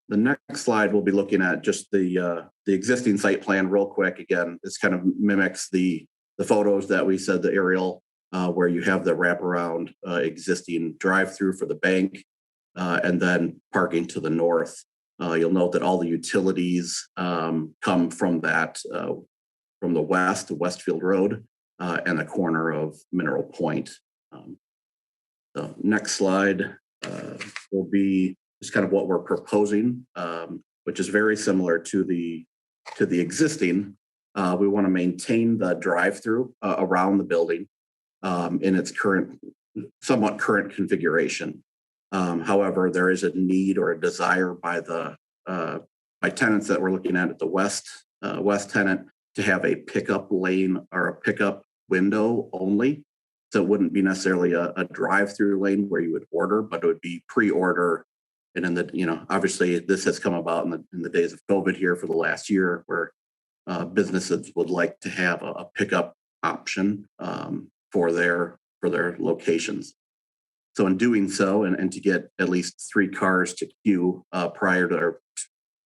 S8: next slide, we'll be looking at just the existing site plan real quick. Again, this kind of mimics the photos that we said, the aerial, where you have the wraparound existing drive-through for the bank, and then parking to the north. You'll note that all the utilities come from from the west, Westfield Road, and the corner of Mineral Point. The next slide will be just kind of what we're proposing, which is very similar to the existing. We want to maintain the drive-through around the building in its current somewhat current configuration. However, there is a need or a desire by by tenants that we're looking at the west tenant to have a pickup lane or a pickup window only. So it wouldn't be necessarily a drive-through lane where you would order, but it would be pre-order. And in the, obviously this has come about in the days of COVID here for the last year, where businesses would like to have a pickup option for their locations. So in doing so, and to get at least 3 cars to queue prior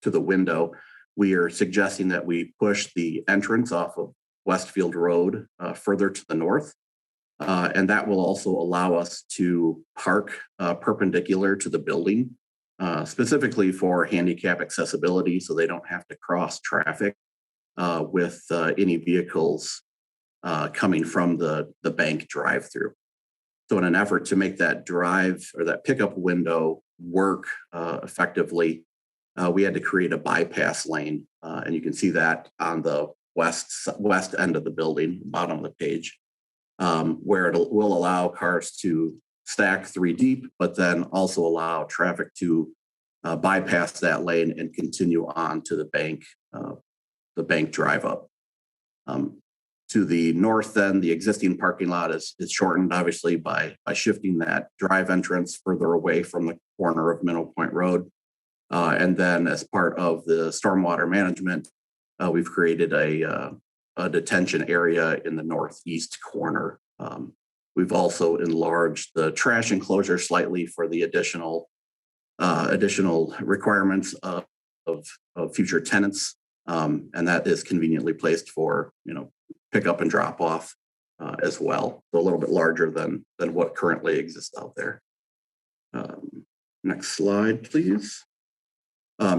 S8: to the window, we are suggesting that we push the entrance off of Westfield Road further to the north. And that will also allow us to park perpendicular to the building, specifically for handicap accessibility, so they don't have to cross traffic with any vehicles coming from the bank drive-through. So in an effort to make that drive or that pickup window work effectively, we had to create a bypass lane. And you can see that on the west end of the building, bottom of the page, where it will allow cars to stack 3 deep, but then also allow traffic to bypass that lane and continue on to the bank drive up. To the north, then the existing parking lot is shortened, obviously, by shifting that drive entrance further away from the corner of Mineral Point Road. And then as part of the stormwater management, we've created a detention area in the northeast corner. We've also enlarged the trash enclosure slightly for the additional requirements of future tenants. And that is conveniently placed for, pick up and drop off as well. So a little bit larger than what currently exists out there. Next slide, please. I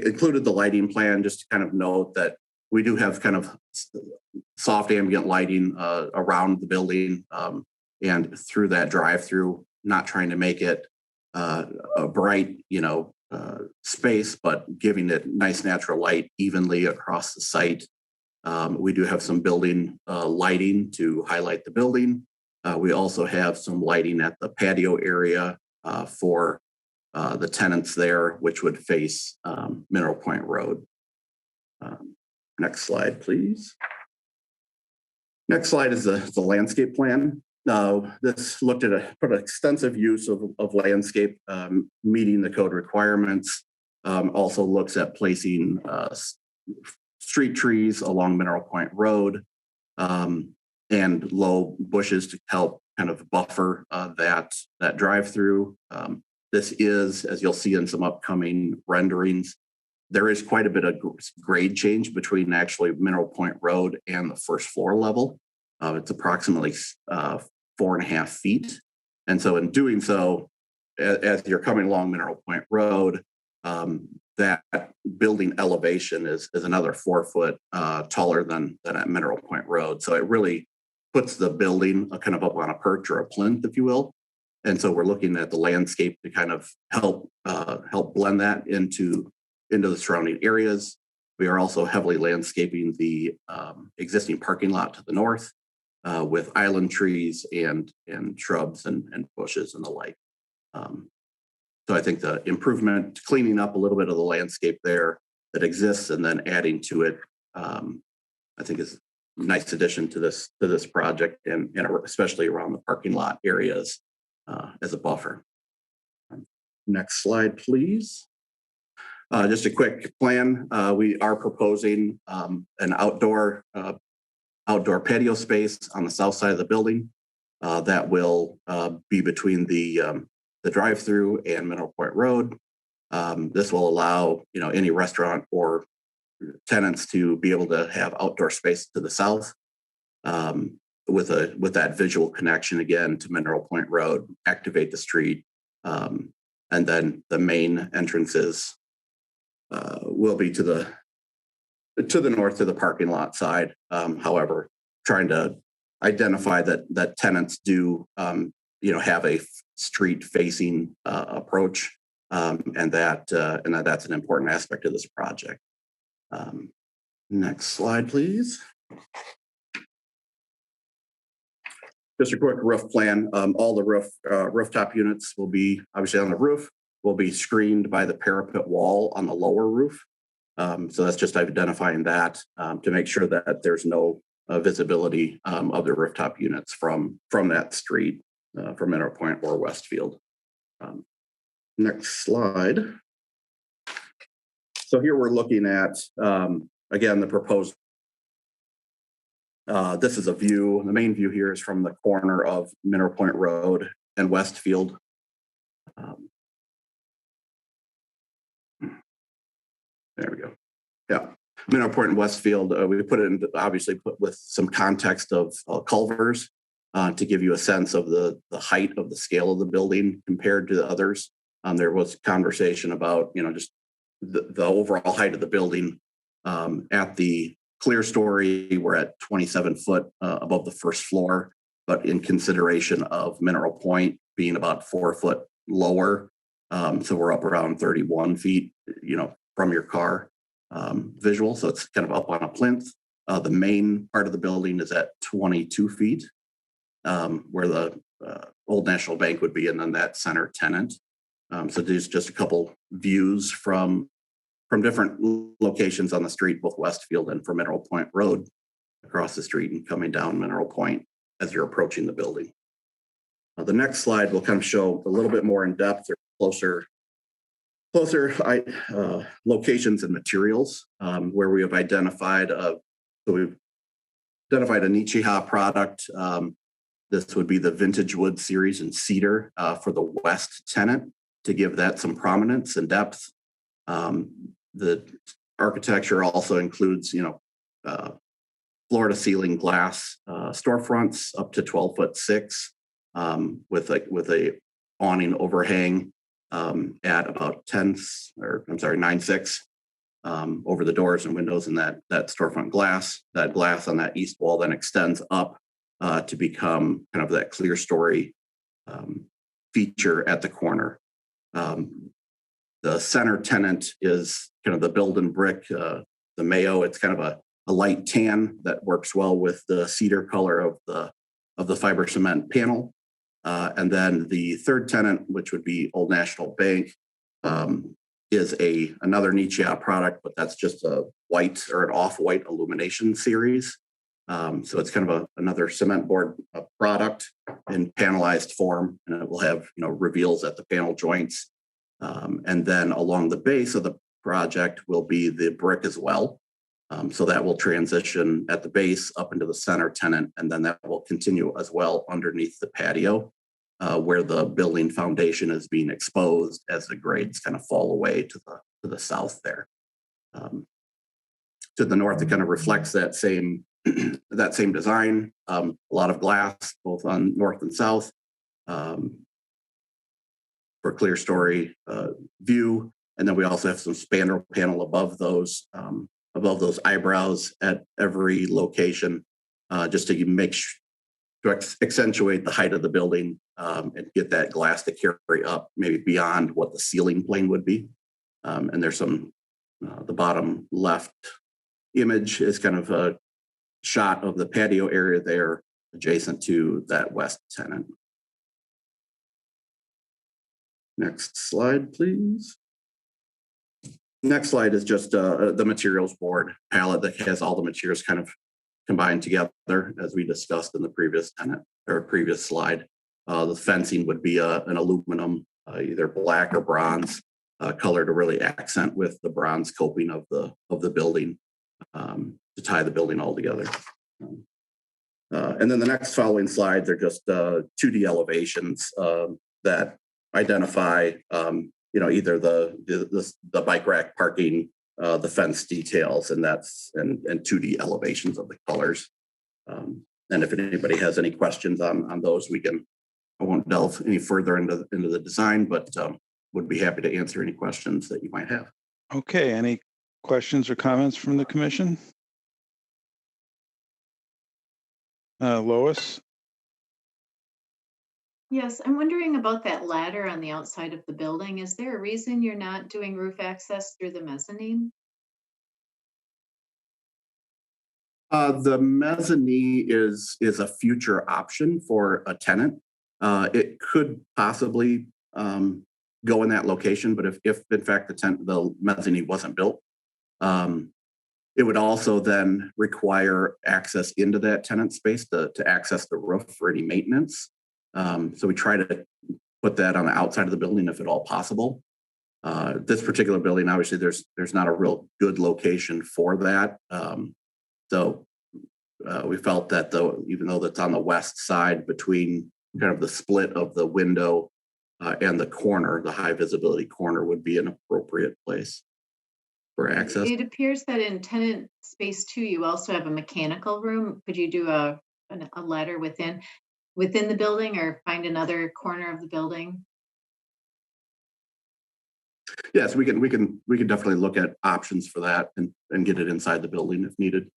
S8: included the lighting plan just to kind of note that we do have kind of soft ambient lighting around the building and through that drive-through, not trying to make it a bright, space, but giving it nice natural light evenly across the site. We do have some building lighting to highlight the building. We also have some lighting at the patio area for the tenants there, which would face Mineral Point Road. Next slide, please. Next slide is the landscape plan. This looked at put extensive use of landscape meeting the code requirements. Also looks at placing street trees along Mineral Point Road and low bushes to help kind of buffer that drive-through. This is, as you'll see in some upcoming renderings, there is quite a bit of grade change between actually Mineral Point Road and the first floor level. It's approximately 4.5 feet. And so in doing so, as you're coming along Mineral Point Road, that building elevation is another 4 foot taller than at Mineral Point Road. So it really puts the building kind of up on a perch or a plinth, if you will. And so we're looking at the landscape to kind of help blend that into the surrounding areas. We are also heavily landscaping the existing parking lot to the north with island trees and shrubs and bushes and the like. So I think the improvement, cleaning up a little bit of the landscape there that exists and then adding to it, I think is a nice addition to this project and especially around the parking lot areas as a buffer. Next slide, please. Just a quick plan. We are proposing an outdoor patio space on the south side of the building that will be between the drive-through and Mineral Point Road. This will allow any restaurant or tenants to be able to have outdoor space to the south with that visual connection again to Mineral Point Road, activate the street, and then the main entrances will be to the north to the parking lot side. However, trying to identify that tenants do have a street facing approach, and that's an important aspect of this project. Next slide, please. just a quick roof plan. All the rooftop units will be obviously on the roof, will be screened by the parapet wall on the lower roof. So that's just identifying that to make sure that there's no visibility of the rooftop units from that street, from Mineral Point or Westfield. Next slide. So here we're looking at, again, the proposed. This is a view. The main view here is from the corner of Mineral Point Road and Westfield. There we go. Yeah, Mineral Point and Westfield. We put it in, obviously put with some context of culvers to give you a sense of the height of the scale of the building compared to the others. There was conversation about, just the overall height of the building. At the clear story, we're at 27 foot above the first floor, but in consideration of Mineral Point being about 4 foot lower. So we're up around 31 feet, from your car visual. So it's kind of up on a plinth. The main part of the building is at 22 feet, where the Old National Bank would be, and then that center tenant. So there's just a couple views from different locations on the street, both Westfield and from Mineral Point Road across the street and coming down Mineral Point as you're approaching the building. The next slide will kind of show a little bit more in depth or closer locations and materials where we have identified a Nichiha product. This would be the Vintage Wood series in cedar for the west tenant to give that some prominence and depth. The architecture also includes, floor to ceiling glass storefronts up to 12'6" with a awning overhang at about 9'6" over the doors and windows, and that storefront glass. That glass on that east wall then extends up to become kind of that clear story feature at the corner. The center tenant is kind of the build and brick, the Mayo. It's kind of a light tan that works well with the cedar color of the fiber cement panel. And then the third tenant, which would be Old National Bank, is another Nichiha product, but that's just a white or an off-white illumination series. So it's kind of another cement board product in panelized form, and it will have reveals at the panel joints. And then along the base of the project will be the brick as well. So that will transition at the base up into the center tenant, and then that will continue as well underneath the patio, where the building foundation is being exposed as the grades kind of fall away to the south there. To the north, it kind of reflects that same design. A lot of glass both on north and south for clear story view, and then we also have some spandrel panel above those eyebrows at every location, just to accentuate the height of the building and get that glass to carry up maybe beyond what the ceiling plane would be. And there's some the bottom left image is kind of a shot of the patio area there adjacent to that west tenant. Next slide, please. Next slide is just the materials board palette that has all the materials kind of combined together, as we discussed in the previous tenant or previous slide. The fencing would be an aluminum, either black or bronze color to really accent with the bronze coping of the building to tie the building all together. And then the next following slides are just 2D elevations that identify either the bike rack parking, the fence details, and 2D elevations of the colors. And if anybody has any questions on those, I won't delve any further into the design, but would be happy to answer any questions that you might have.
S1: Okay, any questions or comments from the commission? Lois?
S9: Yes, I'm wondering about that ladder on the outside of the building. Is there a reason you're not doing roof access through the mezzanine?
S8: The mezzanine is a future option for a tenant. It could possibly go in that location, but if in fact the mezzanine wasn't built, it would also then require access into that tenant space to access the roof for any maintenance. So we try to put that on the outside of the building if at all possible. This particular building, obviously, there's not a real good location for that. So we felt that even though that's on the west side between kind of the split of the window and the corner, the high visibility corner would be an appropriate place for access.
S9: It appears that in tenant space 2, you also have a mechanical room. Could you do a ladder within the building or find another corner of the building?
S8: Yes, we can definitely look at options for that and get it inside the building if needed.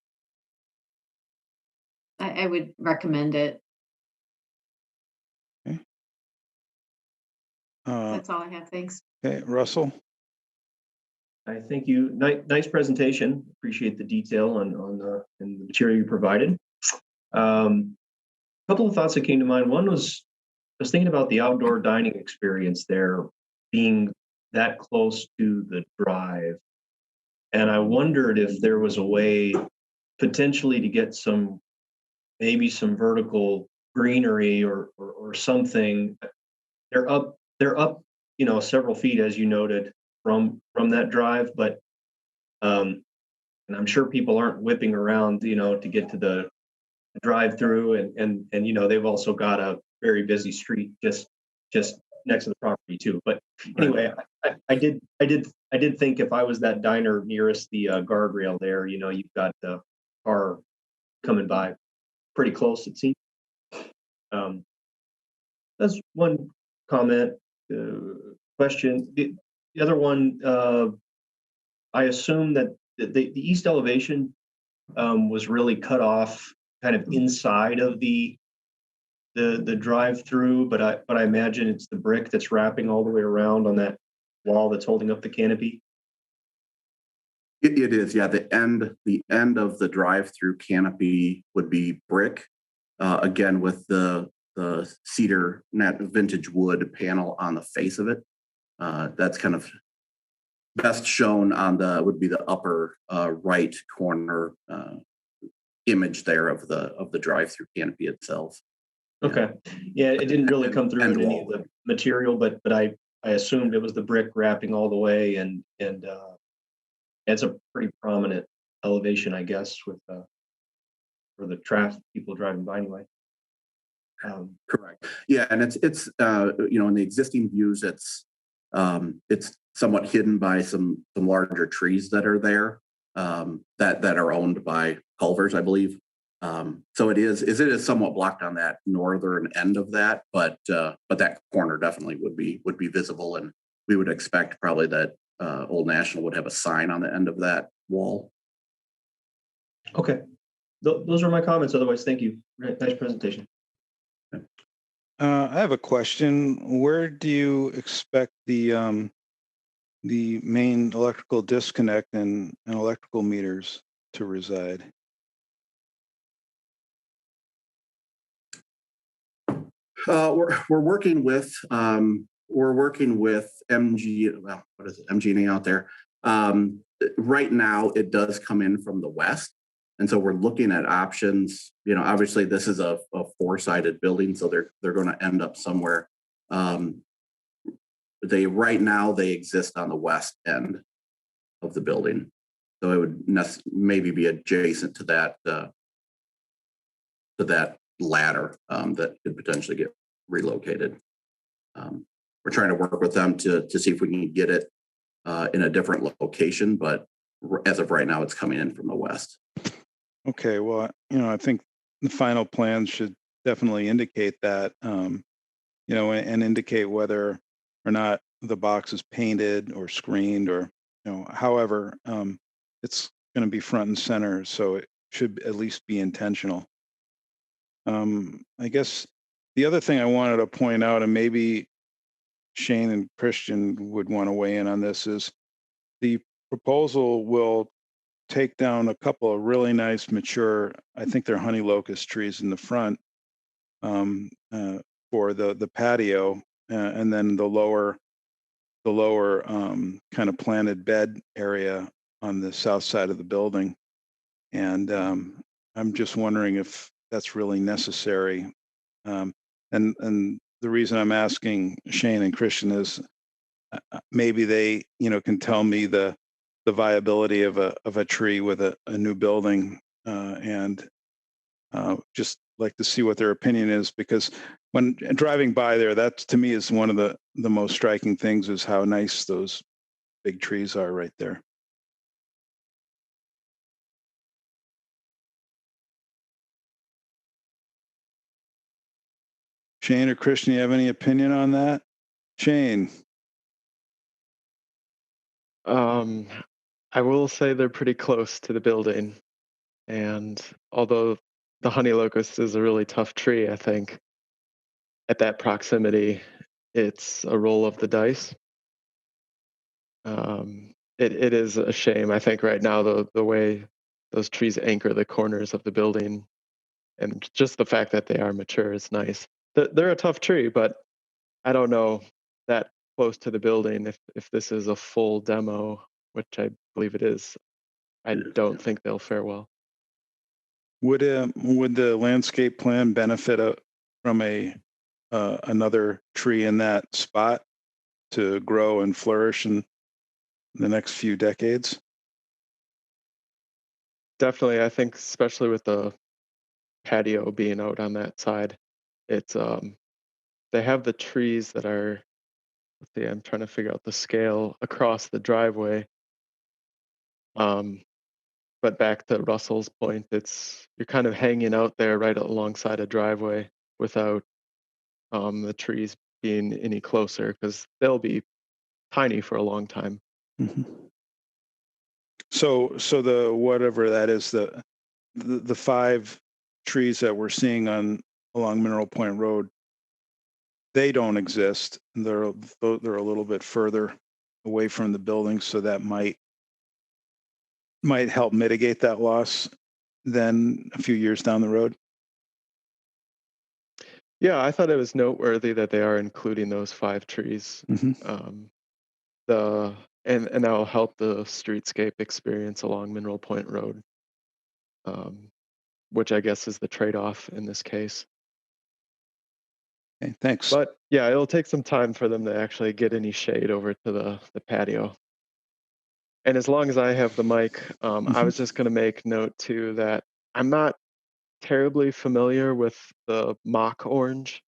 S9: I would recommend it.
S1: Okay.
S9: That's all I have. Thanks.
S1: Okay, Russell.
S5: I thank you. Nice presentation. Appreciate the detail and the material you provided. A couple of thoughts that came to mind. One was I was thinking about the outdoor dining experience there being that close to the drive, and I wondered if there was a way potentially to get maybe some vertical greenery or something. They're up, several feet, as you noted, from that drive, but and I'm sure people aren't whipping around, to get to the drive-through, and they've also got a very busy street just next to the property too. But anyway, I did think if I was that diner nearest the guardrail there, you've got the car coming by pretty close, it seems. That's one comment. Question. The other one, I assume that the east elevation was really cut off kind of inside of the drive-through, but I imagine it's the brick that's wrapping all the way around on that wall that's holding up the canopy.
S8: It is, yeah. The end of the drive-through canopy would be brick, again with the cedar vintage wood panel on the face of it. That's kind of best shown on would be the upper right corner image there of the drive-through canopy itself.
S5: Okay. Yeah, it didn't really come through in any of the material, but I assumed it was the brick wrapping all the way, and it's a pretty prominent elevation, I guess, with for the traffic people driving by anyway.
S8: Correct. Yeah, and it's in the existing views, it's somewhat hidden by some larger trees that are there that are owned by Culvers, I believe. So it is somewhat blocked on that northern end of that, but that corner definitely would be visible, and we would expect probably that Old National would have a sign on the end of that wall.
S5: Okay, those are my comments. Otherwise, thank you. Nice presentation.
S1: I have a question. Where do you expect the main electrical disconnect and electrical meters to reside?
S8: We're working with MG. Well, what is it? MG&E out there. Right now, it does come in from the west, and so we're looking at options. Obviously, this is a four-sided building, so they're going to end up somewhere. Right now they exist on the west end of the building, so it would maybe be adjacent to that ladder that could potentially get relocated. We're trying to work with them to see if we can get it in a different location, but as of right now, it's coming in from the west.
S1: Okay, well, I think the final plans should definitely indicate that, and indicate whether or not the box is painted or screened or, however, it's going to be front and center, so it should at least be intentional. I guess the other thing I wanted to point out, and maybe Shane and Christian would want to weigh in on this, is the proposal will take down a couple of really nice mature, I think they're honey locust trees in the front um, for the patio, and then the lower kind of planted bed area on the south side of the building. And I'm just wondering if that's really necessary. And the reason I'm asking Shane and Christian is maybe they, can tell me the viability of a tree with a new building, and just like to see what their opinion is, because when driving by there, that to me is one of the most striking things, is how nice those big trees are right there. Shane or Christian, you have any opinion on that? Shane.
S10: I will say they're pretty close to the building. And although the honey locust is a really tough tree, I think at that proximity, it's a roll of the dice. It is a shame. I think right now the way those trees anchor the corners of the building, and just the fact that they are mature is nice. They're a tough tree, but I don't know that close to the building if this is a full demo, which I believe it is. I don't think they'll fare well.
S1: Would the landscape plan benefit from another tree in that spot to grow and flourish in the next few decades?
S10: Definitely, I think especially with the patio being out on that side, it's they have the trees that are, let's see, I'm trying to figure out the scale across the driveway. But back to Russell's point, you're kind of hanging out there right alongside a driveway without the trees being any closer, because they'll be tiny for a long time.
S1: Mm-hmm. So the whatever that is, the 5 trees that we're seeing along Mineral Point Road, they don't exist. They're a little bit further away from the building, so that might help mitigate that loss then a few years down the road.
S10: Yeah, I thought it was noteworthy that they are including those 5 trees.
S1: Mm-hmm.
S10: And that will help the streetscape experience along Mineral Point Road, which I guess is the trade-off in this case.
S1: Okay, thanks.
S10: But yeah, it'll take some time for them to actually get any shade over to the patio. And as long as I have the mic, I was just going to make note too that I'm not terribly familiar with the mock orange,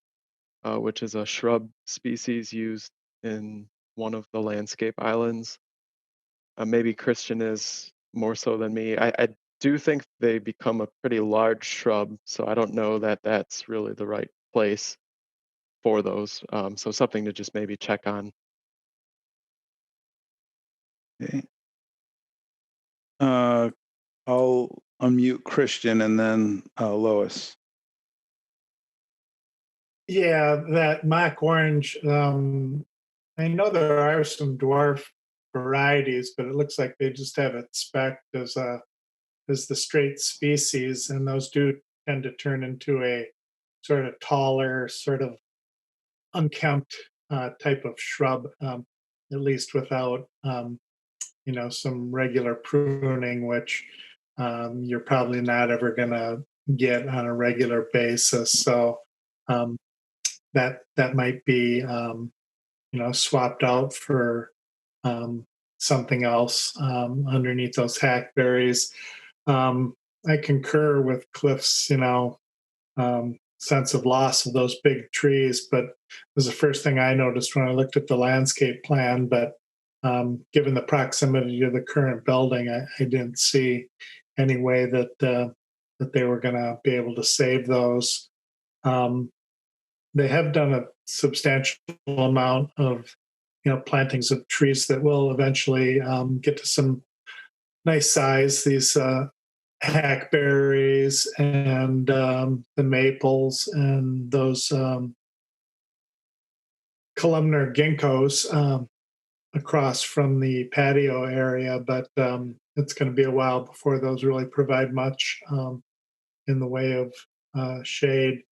S10: which is a shrub species used in one of the landscape islands. Maybe Christian is more so than me. I do think they become a pretty large shrub, so I don't know that that's really the right place for those. So something to just maybe check on.
S1: Okay. I'll unmute Christian and then Lois.
S11: Yeah, that mock orange. I know there are some dwarf varieties, but it looks like they just have it spec'd as the straight species, and those do tend to turn into a sort of taller, sort of unkempt type of shrub, at least without some regular pruning, which you're probably not ever going to get on a regular basis. So that might be swapped out for something else underneath those hackberries. I concur with Cliff's sense of loss of those big trees, but it was the first thing I noticed when I looked at the landscape plan. But given the proximity to the current building, I didn't see any way that they were going to be able to save those. They have done a substantial amount of plantings of trees that will eventually get to some nice size. These hackberries and the maples and those columnar ginkgos across from the patio area. But it's going to be a while before those really provide much in the way of shade.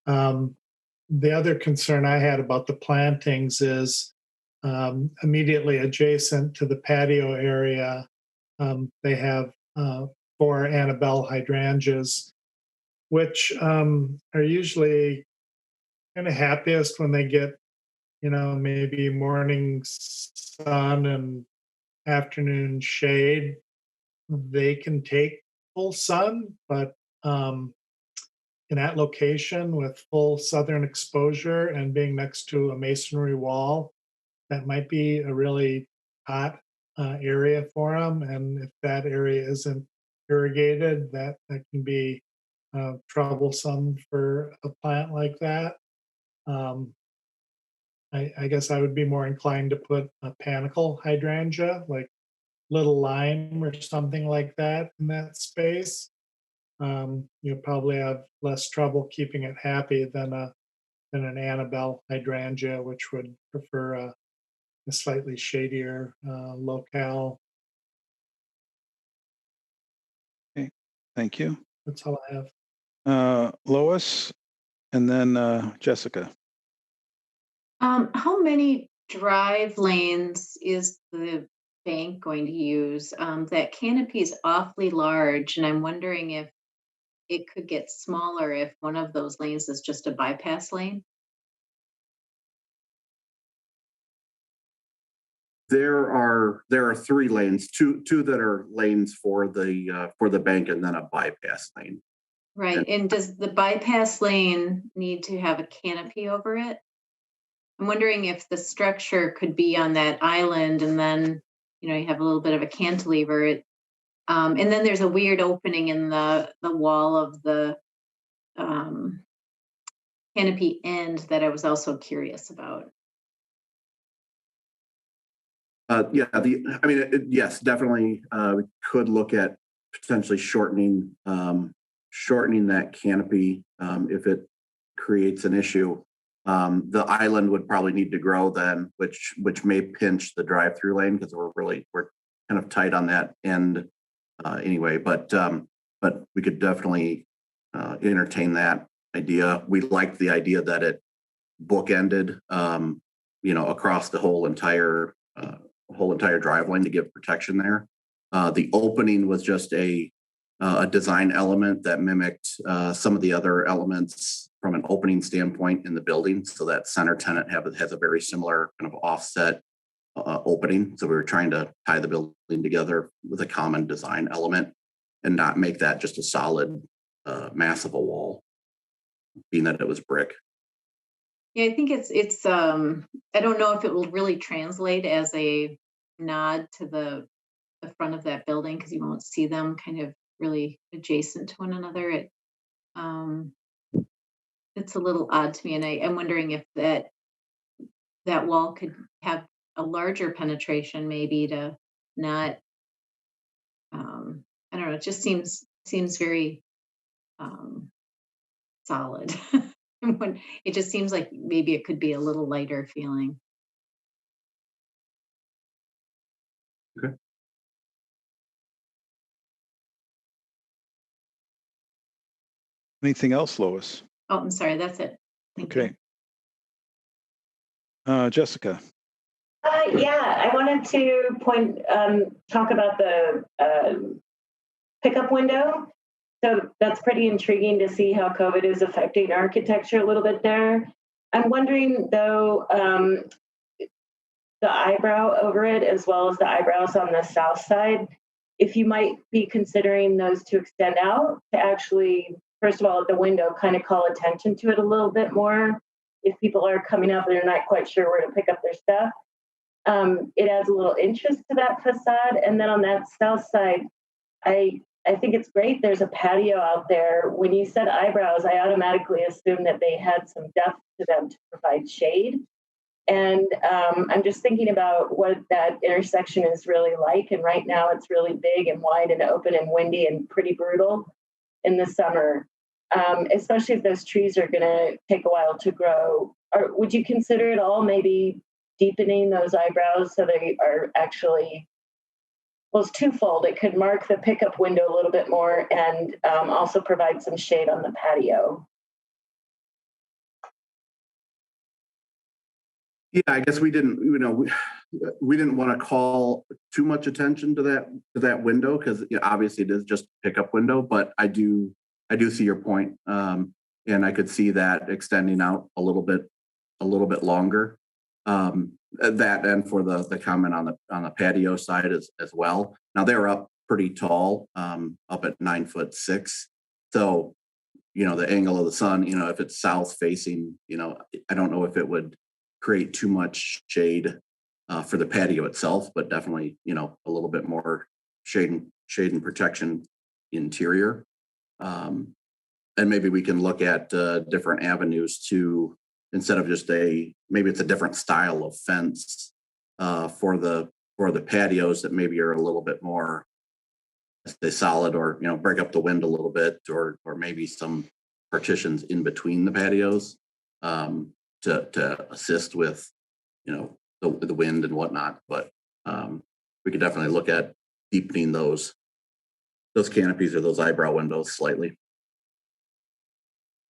S11: The other concern I had about the plantings is immediately adjacent to the patio area, they have 4 Annabelle hydrangeas, which are usually kind of happiest when they get, maybe morning sun and afternoon shade. They can take full sun, but in that location with full southern exposure and being next to a masonry wall, that might be a really hot area for them. And if that area isn't irrigated, that can be troublesome for a plant like that. I guess I would be more inclined to put a panicle hydrangea, like little lime or something like that in that space. You'll probably have less trouble keeping it happy than an Annabelle hydrangea, which would prefer a slightly shadier locale.
S1: Okay, thank you.
S11: That's all I have.
S1: Lois, and then Jessica.
S9: How many drive lanes is the bank going to use? That canopy is awfully large, and I'm wondering if it could get smaller if one of those lanes is just a bypass lane.
S8: There are 3 lanes, two that are lanes for the bank, and then a bypass lane.
S9: Right. And does the bypass lane need to have a canopy over it? I'm wondering if the structure could be on that island, and then you have a little bit of a cantilever. And then there's a weird opening in the wall of the canopy end that I was also curious about.
S8: Yes, definitely. We could look at potentially shortening that canopy if it creates an issue. The island would probably need to grow then, which may pinch the drive-through lane because we're kind of tight on that end anyway. But we could definitely entertain that idea. We liked the idea that it bookended, across the whole entire drive lane to give protection there. The opening was just a design element that mimicked some of the other elements from an opening standpoint in the building. So that center tenant has a very similar kind of offset opening. So we were trying to tie the building together with a common design element and not make that just a solid mass of a wall, being that it was brick.
S9: Yeah, I think it's I don't know if it will really translate as a nod to the front of that building, because you won't see them kind of really adjacent to one another. It's a little odd to me, and I'm wondering if that wall could have a larger penetration, maybe to not. I don't know. It just seems very solid. It just seems like maybe it could be a little lighter feeling.
S8: Okay.
S1: Anything else, Lois?
S9: Oh, I'm sorry. That's it. Thank
S1: Okay. Jessica.
S12: Yeah, I wanted to talk about the pickup window. So that's pretty intriguing to see how COVID is affecting architecture a little bit there. I'm wondering, though, the eyebrow over it, as well as the eyebrows on the south side, if you might be considering those to extend out to actually, first of all, at the window, kind of call attention to it a little bit more. If people are coming up and they're not quite sure where to pick up their stuff, it adds a little interest to that facade. And then on that south side, I think it's great. There's a patio out there. When you said eyebrows, I automatically assumed that they had some depth to them to provide shade. And I'm just thinking about what that intersection is really like. And right now it's really big and wide and open and windy and pretty brutal in the summer, especially if those trees are going to take a while to grow. Or would you consider at all maybe deepening those eyebrows so they are actually well, it's twofold. It could mark the pickup window a little bit more and also provide some shade on the patio.
S8: Yeah, I guess we didn't, we didn't want to call too much attention to that window because obviously it is just a pickup window. But I do see your point, and I could see that extending out a little bit longer. That and for the comment on the patio side as well. Now they're up pretty tall, up at 9'6". So the angle of the sun, if it's south facing, I don't know if it would create too much shade for the patio itself, but definitely, a little bit more shade and protection interior. And maybe we can look at different avenues to, instead of just maybe it's a different style of fence for the patios that maybe are a little bit more, say, solid, or break up the wind a little bit, or maybe some partitions in between the patios to assist with the wind and whatnot. But we could definitely look at deepening those canopies or those eyebrow windows slightly.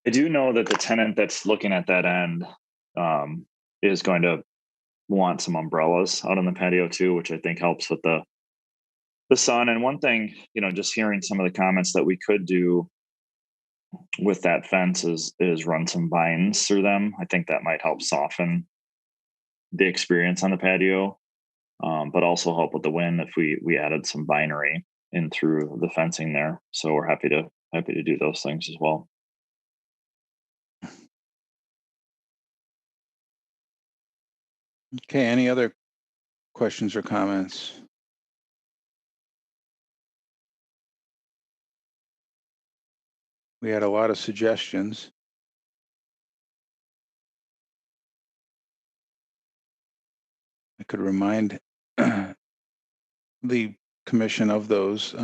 S7: I do know that the tenant that's looking at that end is going to want some umbrellas out on the patio too, which I think helps with the sun. And one thing, just hearing some of the comments that we could do with that fence is run some vines through them. I think that might help soften the experience on the patio, but also help with the wind if we added some vinery in through the fencing there. So we're happy to do those things as well.
S1: Okay, any other questions or comments? We had a lot of suggestions. I could remind the commission of those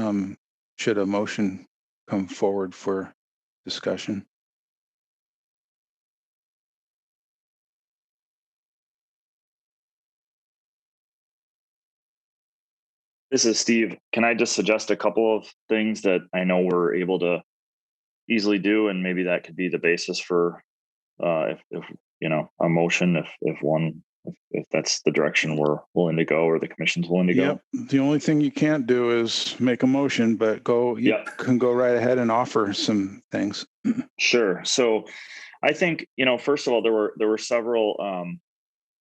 S1: should a motion come forward for discussion.
S7: This is Steve. Can I just suggest a couple of things that I know we're able to easily do, and maybe that could be the basis for if a motion if that's the direction we're willing to go, or the commission's willing to go.
S1: The only thing you can't do is make a motion, but you can go right ahead and offer some things.
S7: Sure. So I think, first of all, there were several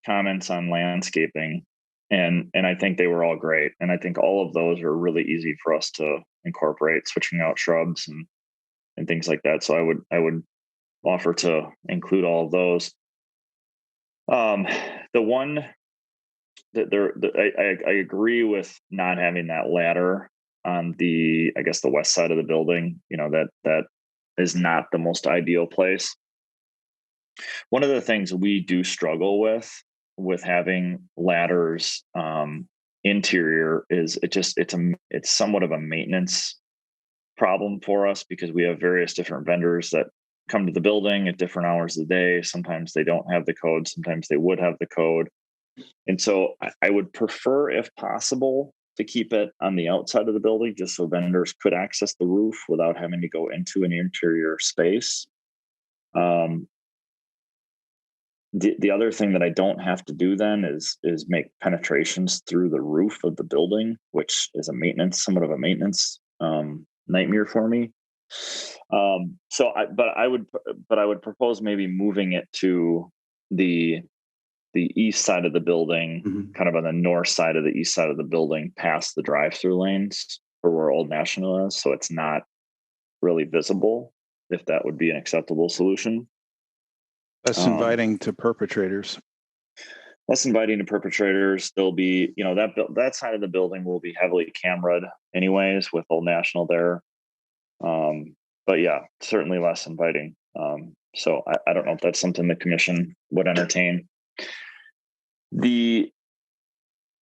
S7: comments on landscaping, and I think they were all great. And I think all of those are really easy for us to incorporate, switching out shrubs and things like that. So I would offer to include all of those. The one that I agree with not having that ladder on the west side of the building. That is not the most ideal place. One of the things we do struggle with having ladders interior is it's somewhat of a maintenance problem for us, because we have various different vendors that come to the building at different hours of the day. Sometimes they don't have the code, sometimes they would have the code. And so I would prefer, if possible, to keep it on the outside of the building, just so vendors could access the roof without having to go into an interior space. The other thing that I don't have to do then is make penetrations through the roof of the building, which is somewhat of a maintenance nightmare for me. But I would propose maybe moving it to the east side of the building, kind of on the north side of the east side of the building, past the drive-through lanes for where Old National is, so it's not really visible, if that would be an acceptable solution.
S1: Less inviting to perpetrators.
S7: There'll be, that side of the building will be heavily cameraed anyways, with Old National there. But yeah, certainly less inviting. So I don't know if that's something the commission would entertain. There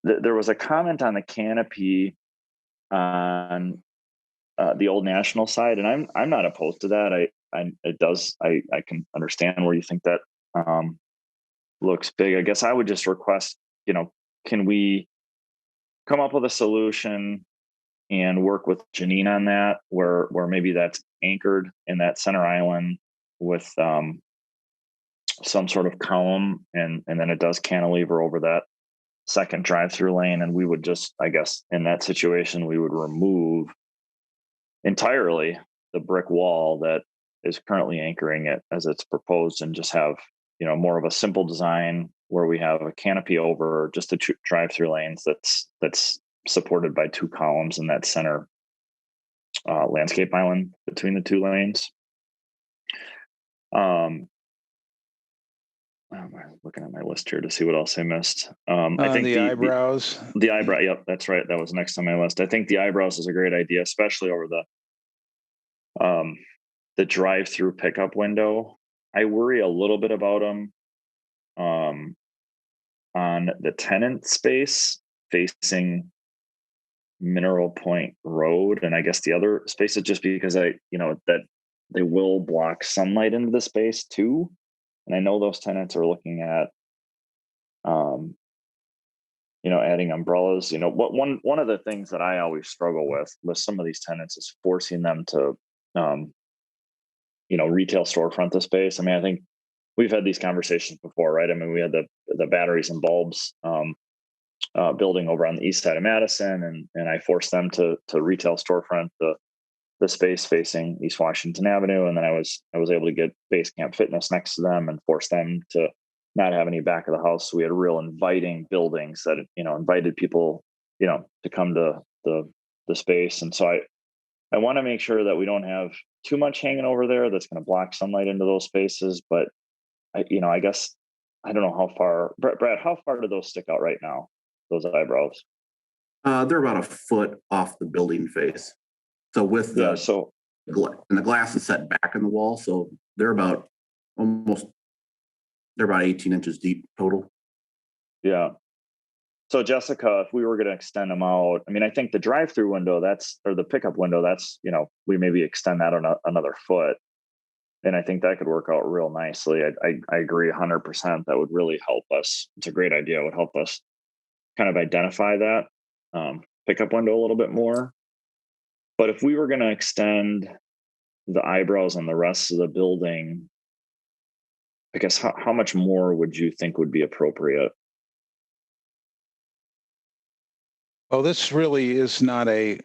S7: was a comment on the canopy on the Old National side, and I'm not opposed to that. I can understand where you think that looks big. I guess I would just request, can we come up with a solution and work with Janine on that, where maybe that's anchored in that center island with some sort of column, and then it does cantilever over that second drive-through lane. And we would just, I guess, in that situation, we would remove entirely the brick wall that is currently anchoring it as it's proposed, and just have, you know, more of a simple design where we have a canopy over just the drive-through lanes that's supported by two columns in that center landscape island between the two lanes. I'm looking at my list here to see what else I missed. I think
S1: the eyebrows.
S7: The eyebrow. Yep, that's right. That was next on my list. I think the eyebrows is a great idea, especially over the drive-through pickup window. I worry a little bit about them on the tenant space facing Mineral Point Road, and I guess the other spaces, just because that they will block sunlight into the space too. And I know those tenants are looking at, adding umbrellas. One of the things that I always struggle with some of these tenants is forcing them to, retail storefront the space. I mean, I think we've had these conversations before, right? I mean, we had the batteries and bulbs building over on the east side of Madison, and I forced them to retail storefront the space facing East Washington Avenue, and then I was able to get Base Camp Fitness next to them and force them to not have any back of the house. So we had real inviting buildings that invited people to come to the space. And so I want to make sure that we don't have too much hanging over there that's going to block sunlight into those spaces. But I guess I don't know how far, Brad, how far do those stick out right now? Those eyebrows?
S8: They're about a foot off the building face. So with the and the glass is set back in the wall, so they're about 18 inches deep total.
S7: Yeah. So Jessica, if we were going to extend them out, I mean, I think the drive-through window, or the pickup window, that's, we maybe extend that on another foot. And I think that could work out real nicely. I agree 100%. That would really help us. It's a great idea. It would help us kind of identify that pickup window a little bit more. But if we were going to extend the eyebrows on the rest of the building, I guess how much more would you think would be appropriate?
S1: Well, this really is not a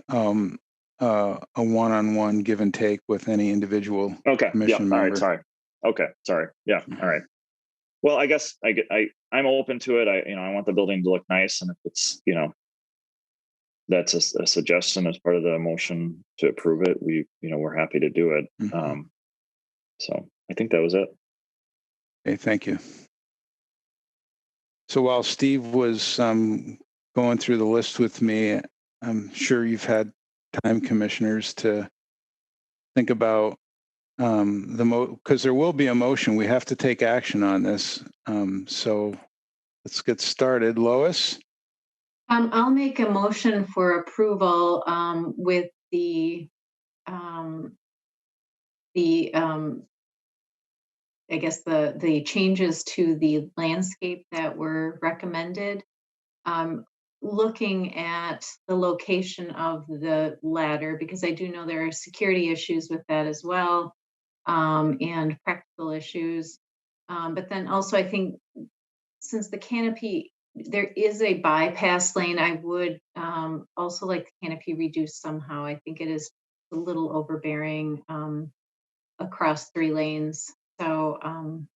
S1: one-on-one give and take with any individual commission member.
S7: All right. Sorry. Okay. Sorry. Yeah. All right. Well, I guess I'm open to it. I want the building to look nice, and if it's that's a suggestion as part of the motion to approve it, we're happy to do it. Mm-hmm. So I think that was it.
S1: Okay, thank you. So while Steve was going through the list with me, I'm sure you've had time, commissioners, to think about because there will be a motion. We have to take action on this. So let's get started. Lois?
S9: I'll make a motion for approval with the I guess the changes to the landscape that were recommended. Looking at the location of the ladder, because I do know there are security issues with that as well, and practical issues. But then also, I think since the canopy, there is a bypass lane, I would also like the canopy reduced somehow. I think it is a little overbearing across 3 lanes. So, and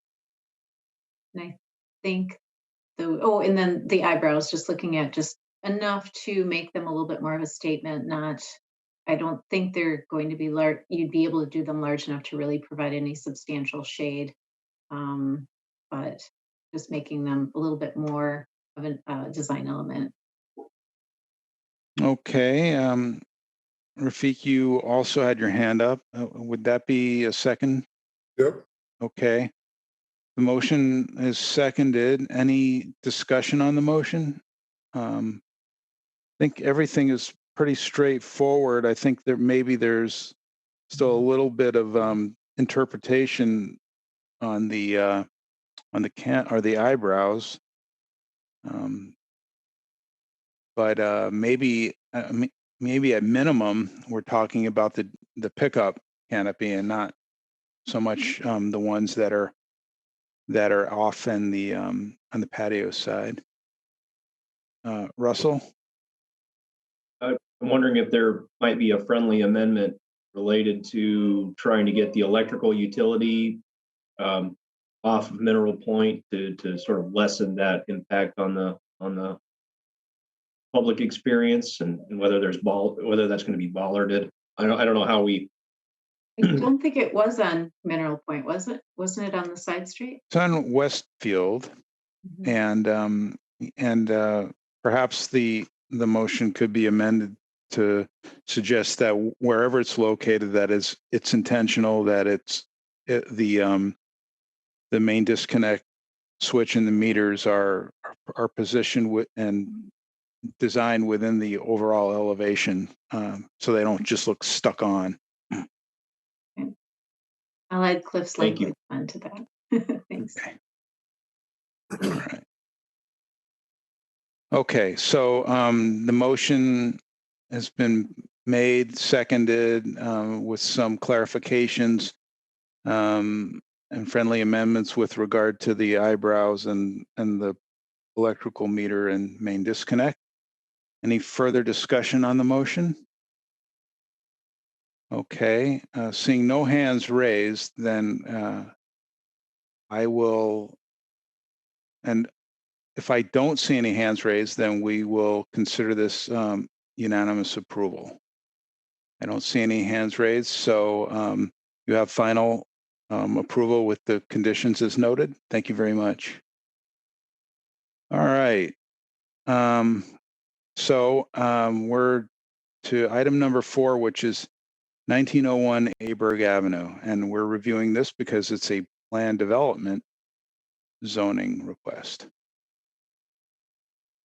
S9: I think and then the eyebrows, just looking at just enough to make them a little bit more of a statement. I don't think they're going to be large. You'd be able to do them large enough to really provide any substantial shade. But just making them a little bit more of a design element.
S1: Okay. Rafik, you also had your hand up. Would that be a second?
S6: Yep.
S1: Okay. The motion is seconded. Any discussion on the motion? I think everything is pretty straightforward. I think there's still a little bit of interpretation on the eyebrows. but maybe maybe at minimum we're talking about the pickup canopy and not so much the ones that are off in the on the patio side. Russell?
S5: I'm wondering if there might be a friendly amendment related to trying to get the electrical utility off of Mineral Point to sort of lessen that impact on the public experience and whether whether that's going to be bollarded. I don't know how we.
S9: I don't think it was on Mineral Point, was it? Wasn't it on the side street?
S1: It's on Westfield,
S9: Mhm.
S1: and perhaps the motion could be amended to suggest that wherever it's located, that is, it's intentional, that the main disconnect switch and the meters are positioned and designed within the overall elevation, so they don't just look stuck on.
S9: I'll add Cliff's
S5: Thank you.
S9: language onto that. Thanks.
S1: Okay. All right. Okay, so the motion has been made, seconded, with some clarifications and friendly amendments with regard to the eyebrows and the electrical meter and main disconnect. Any further discussion on the motion? Okay, seeing no hands raised, then I will, and if I don't see any hands raised, then we will consider this unanimous approval. I don't see any hands raised, so you have final approval with the conditions as noted. Thank you very much. All right. So we're to item number 4, which is 1901 Eberg Avenue, and we're reviewing this because it's a planned development zoning request.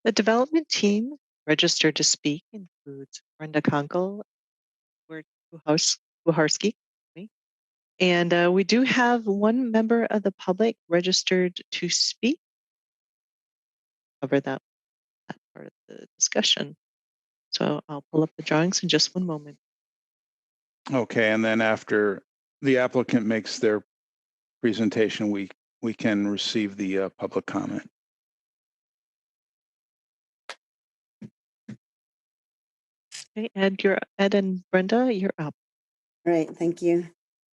S3: The development team registered to speak includes Brenda Kunkel, Kuharski, and we do have one member of the public registered to speak. Cover that part of the discussion. So I'll pull up the drawings in just one moment.
S1: Okay, and then after the applicant makes their presentation, we can receive the public comment.
S3: Okay, Ed and Brenda, you're up.
S13: All right, thank you.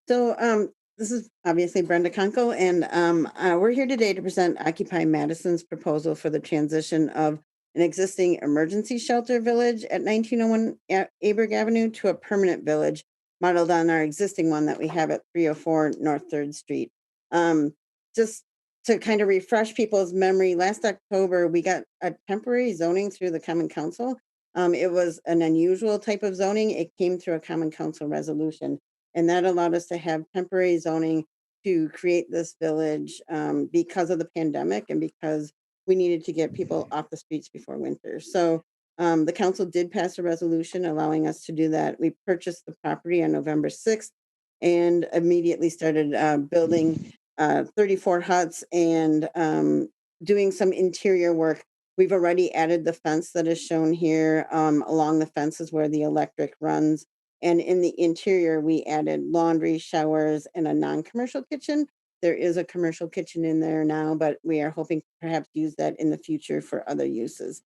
S13: So this is obviously Brenda Kunkel, and we're here today to present Occupy Madison's proposal for the transition of an existing emergency shelter village at 1901 Eberg Avenue to a permanent village modeled on our existing one that we have at 304 North 3rd Street. Just to kind of refresh people's memory, last October, we got a temporary zoning through the Common Council. It was an unusual type of zoning. It came through a Common Council resolution, and that allowed us to have temporary zoning to create this village because of the pandemic and because we needed to get people off the streets before winter. So the council did pass a resolution allowing us to do that. We purchased the property on November 6th and immediately started building 34 huts and doing some interior work. We've already added the fence that is shown here. Along the fences where the electric runs. And in the interior, we added laundry, showers, and a non-commercial kitchen. There is a commercial kitchen in there now, but we are hoping to perhaps use that in the future for other uses.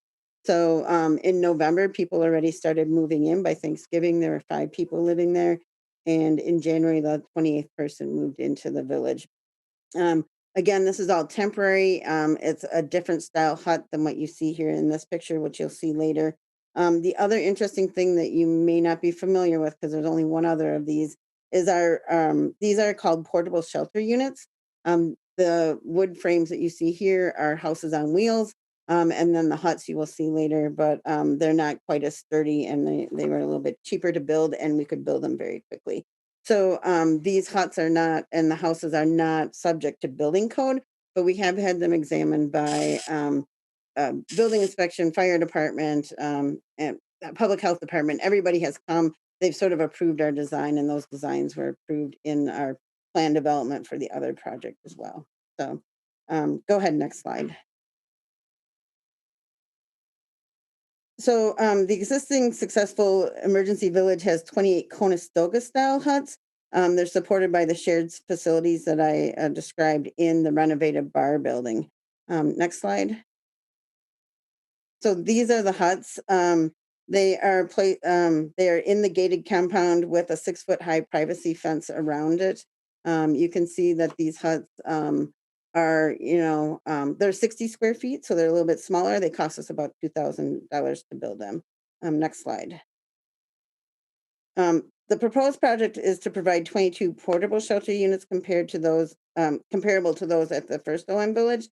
S13: So in November, people already started moving in. By Thanksgiving, there were 5 people living there. And in January, the 28th person moved into the village. Again, this is all temporary. It's a different style hut than what you see here in this picture, which you'll see later. The other interesting thing that you may not be familiar with, because there's only one other of these, is these are called portable shelter units. The wood frames that you see here are houses on wheels, and then the huts you will see later, but they're not quite as sturdy, and they were a little bit cheaper to build, and we could build them very quickly. So these huts are not, and the houses are not subject to building code, but we have had them examined by building inspection, fire department, and public health department. Everybody has come. They've sort of approved our design, and those designs were approved in our plan development for the other project as well. So go ahead, next slide. So the existing successful emergency village has 28 Conestoga style huts. They're supported by the shared facilities that I described in the renovated bar building. Next slide. So these are the huts. They are in the gated compound with a 6-foot high privacy fence around it. You can see that these huts are, they're 60 square feet, so they're a little bit smaller. They cost us about $2,000 to build them. Next slide. The proposed project is to provide 22 portable shelter units compared to those comparable to those at the first OM village.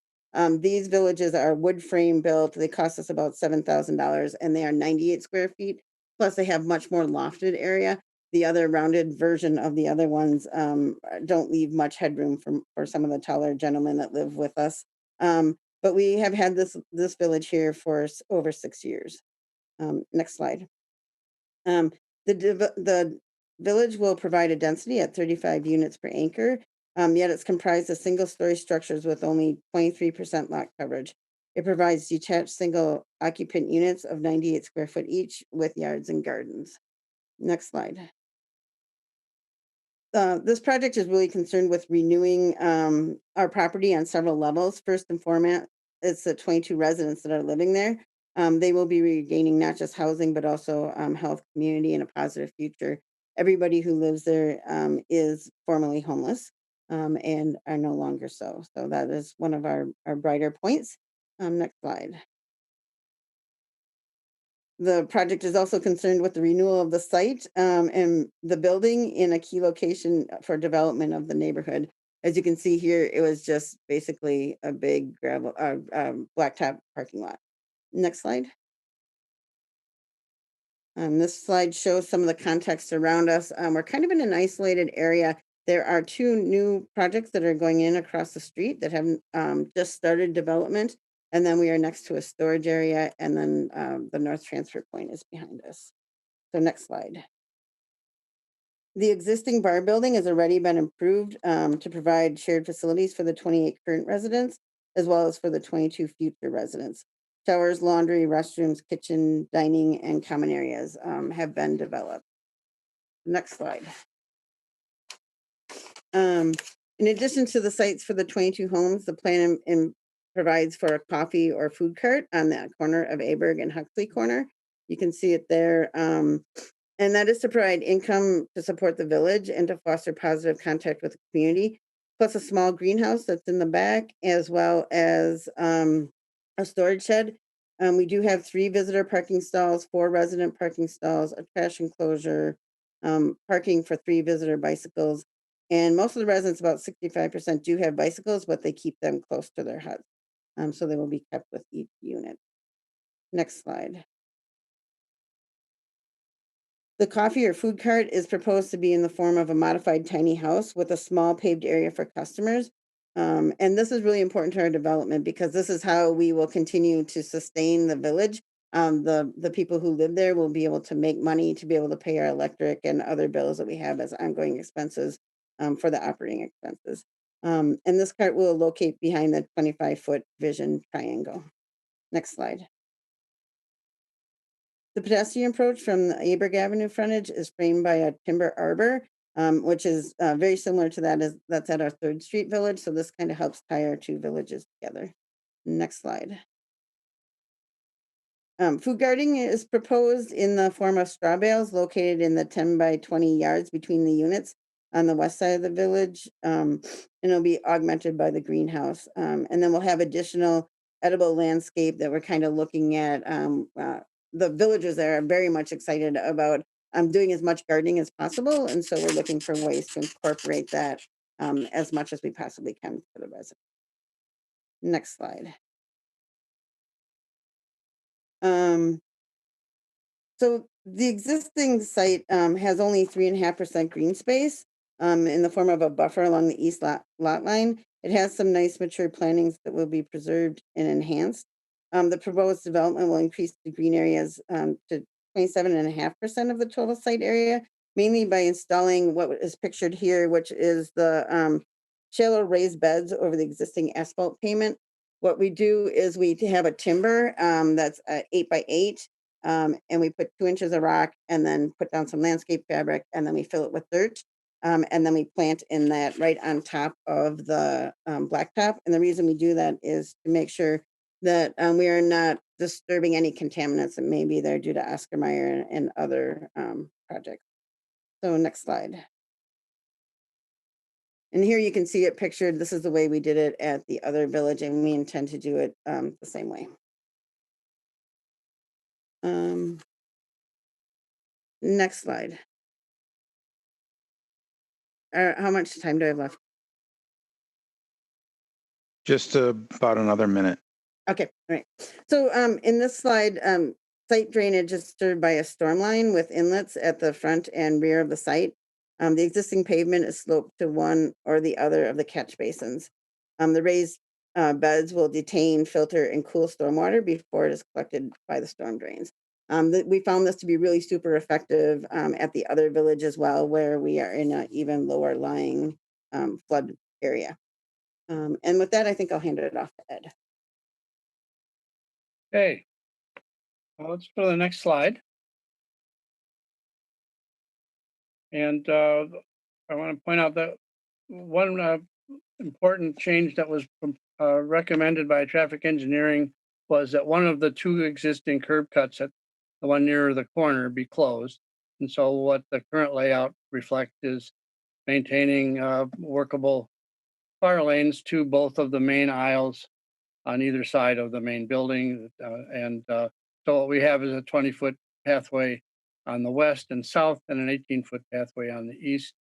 S13: These villages are wood frame built. They cost us about $7,000 and they are 98 square feet. Plus they have much more lofted area. The other rounded version of the other ones don't leave much headroom for some of the taller gentlemen that live with us. But we have had this village here for over 6 years. Next slide. The village will provide a density at 35 units per acre, yet it's comprised of single-story structures with only 23% lot coverage. It provides detached single occupant units of 98 square foot each with yards and gardens. Next slide. This project is really concerned with renewing our property on several levels. First and foremost, it's the 22 residents that are living there. They will be regaining not just housing, but also health, community, and a positive future. Everybody who lives there is formerly homeless and are no longer so. So that is one of our brighter points. Next slide. The project is also concerned with the renewal of the site and the building in a key location for development of the neighborhood. As you can see here, it was just basically a big gravel blacktop parking lot. Next slide. This slide shows some of the context around us. We're kind of in an isolated area. There are 2 new projects that are going in across the street that have just started development. And then we are next to a storage area, and then the North Transfer Point is behind us. So next slide. The existing bar building has already been improved to provide shared facilities for the 28 current residents, as well as for the 22 future residents. Showers, laundry, restrooms, kitchen, dining, and common areas have been developed. Next slide. In addition to the sites for the 22 homes, the plan provides for a coffee or food cart on that corner of Eberg and Huxley Corner. You can see it there. And that is to provide income to support the village and to foster positive contact with the community, plus a small greenhouse that's in the back, as well as a storage shed. We do have 3 visitor parking stalls, 4 resident parking stalls, a trash enclosure, parking for 3 visitor bicycles. And most of the residents, about 65%, do have bicycles, but they keep them close to their huts. So they will be kept with each unit. Next slide. The coffee or food cart is proposed to be in the form of a modified tiny house with a small paved area for customers. And this is really important to our development because this is how we will continue to sustain the village. The people who live there will be able to make money to be able to pay our electric and other bills that we have as ongoing expenses for the operating expenses. And this cart will locate behind the 25-foot vision triangle. Next slide. The pedestrian approach from the Eberg Avenue frontage is framed by a timber arbor, which is very similar to that's at our 3rd Street village. So this kind of helps tie our 2 villages together. Next slide. Food gardening is proposed in the form of straw bales located in the 10 by 20 yards between the units on the west side of the village. And it'll be augmented by the greenhouse. And then we'll have additional edible landscape that we're kind of looking at. The villagers there are very much excited about doing as much gardening as possible. And so we're looking for ways to incorporate that as much as we possibly can for the residents. Next slide. So the existing site has only 3.5% green space in the form of a buffer along the east lot line. It has some nice mature plantings that will be preserved and enhanced. The proposed development will increase the green areas to 27.5% of the total site area, mainly by installing what is pictured here, which is the shallow raised beds over the existing asphalt pavement. What we do is we have a timber that's 8 by 8 and we put 2 inches of rock and then put down some landscape fabric, and then we fill it with dirt. And then we plant in that right on top of the blacktop. And the reason we do that is to make sure that we are not disturbing any contaminants that may be there due to Oscar Mayer and other projects. So next slide. And here you can see it pictured. This is the way we did it at the other village, and we intend to do it the same way. Next slide. How much time do I have left?
S1: Just about another minute.
S13: Okay, all right. So in this slide, site drainage is served by a storm line with inlets at the front and rear of the site. The existing pavement is sloped to one or the other of the catch basins. The raised beds will detain, filter, and cool stormwater before it is collected by the storm drains. We found this to be really super effective at the other village as well, where we are in an even lower lying flood area. And with that, I think I'll hand it off to Ed.
S14: Okay, well, let's go to the next slide. And I want to point out that one important change that was recommended by traffic engineering was that one of the 2 existing curb cuts at the one near the corner be closed. And so what the current layout reflects is maintaining workable fire lanes to both of the main aisles on either side of the main building. So what we have is a 20-foot pathway on the west and south and an 18-foot pathway on the east.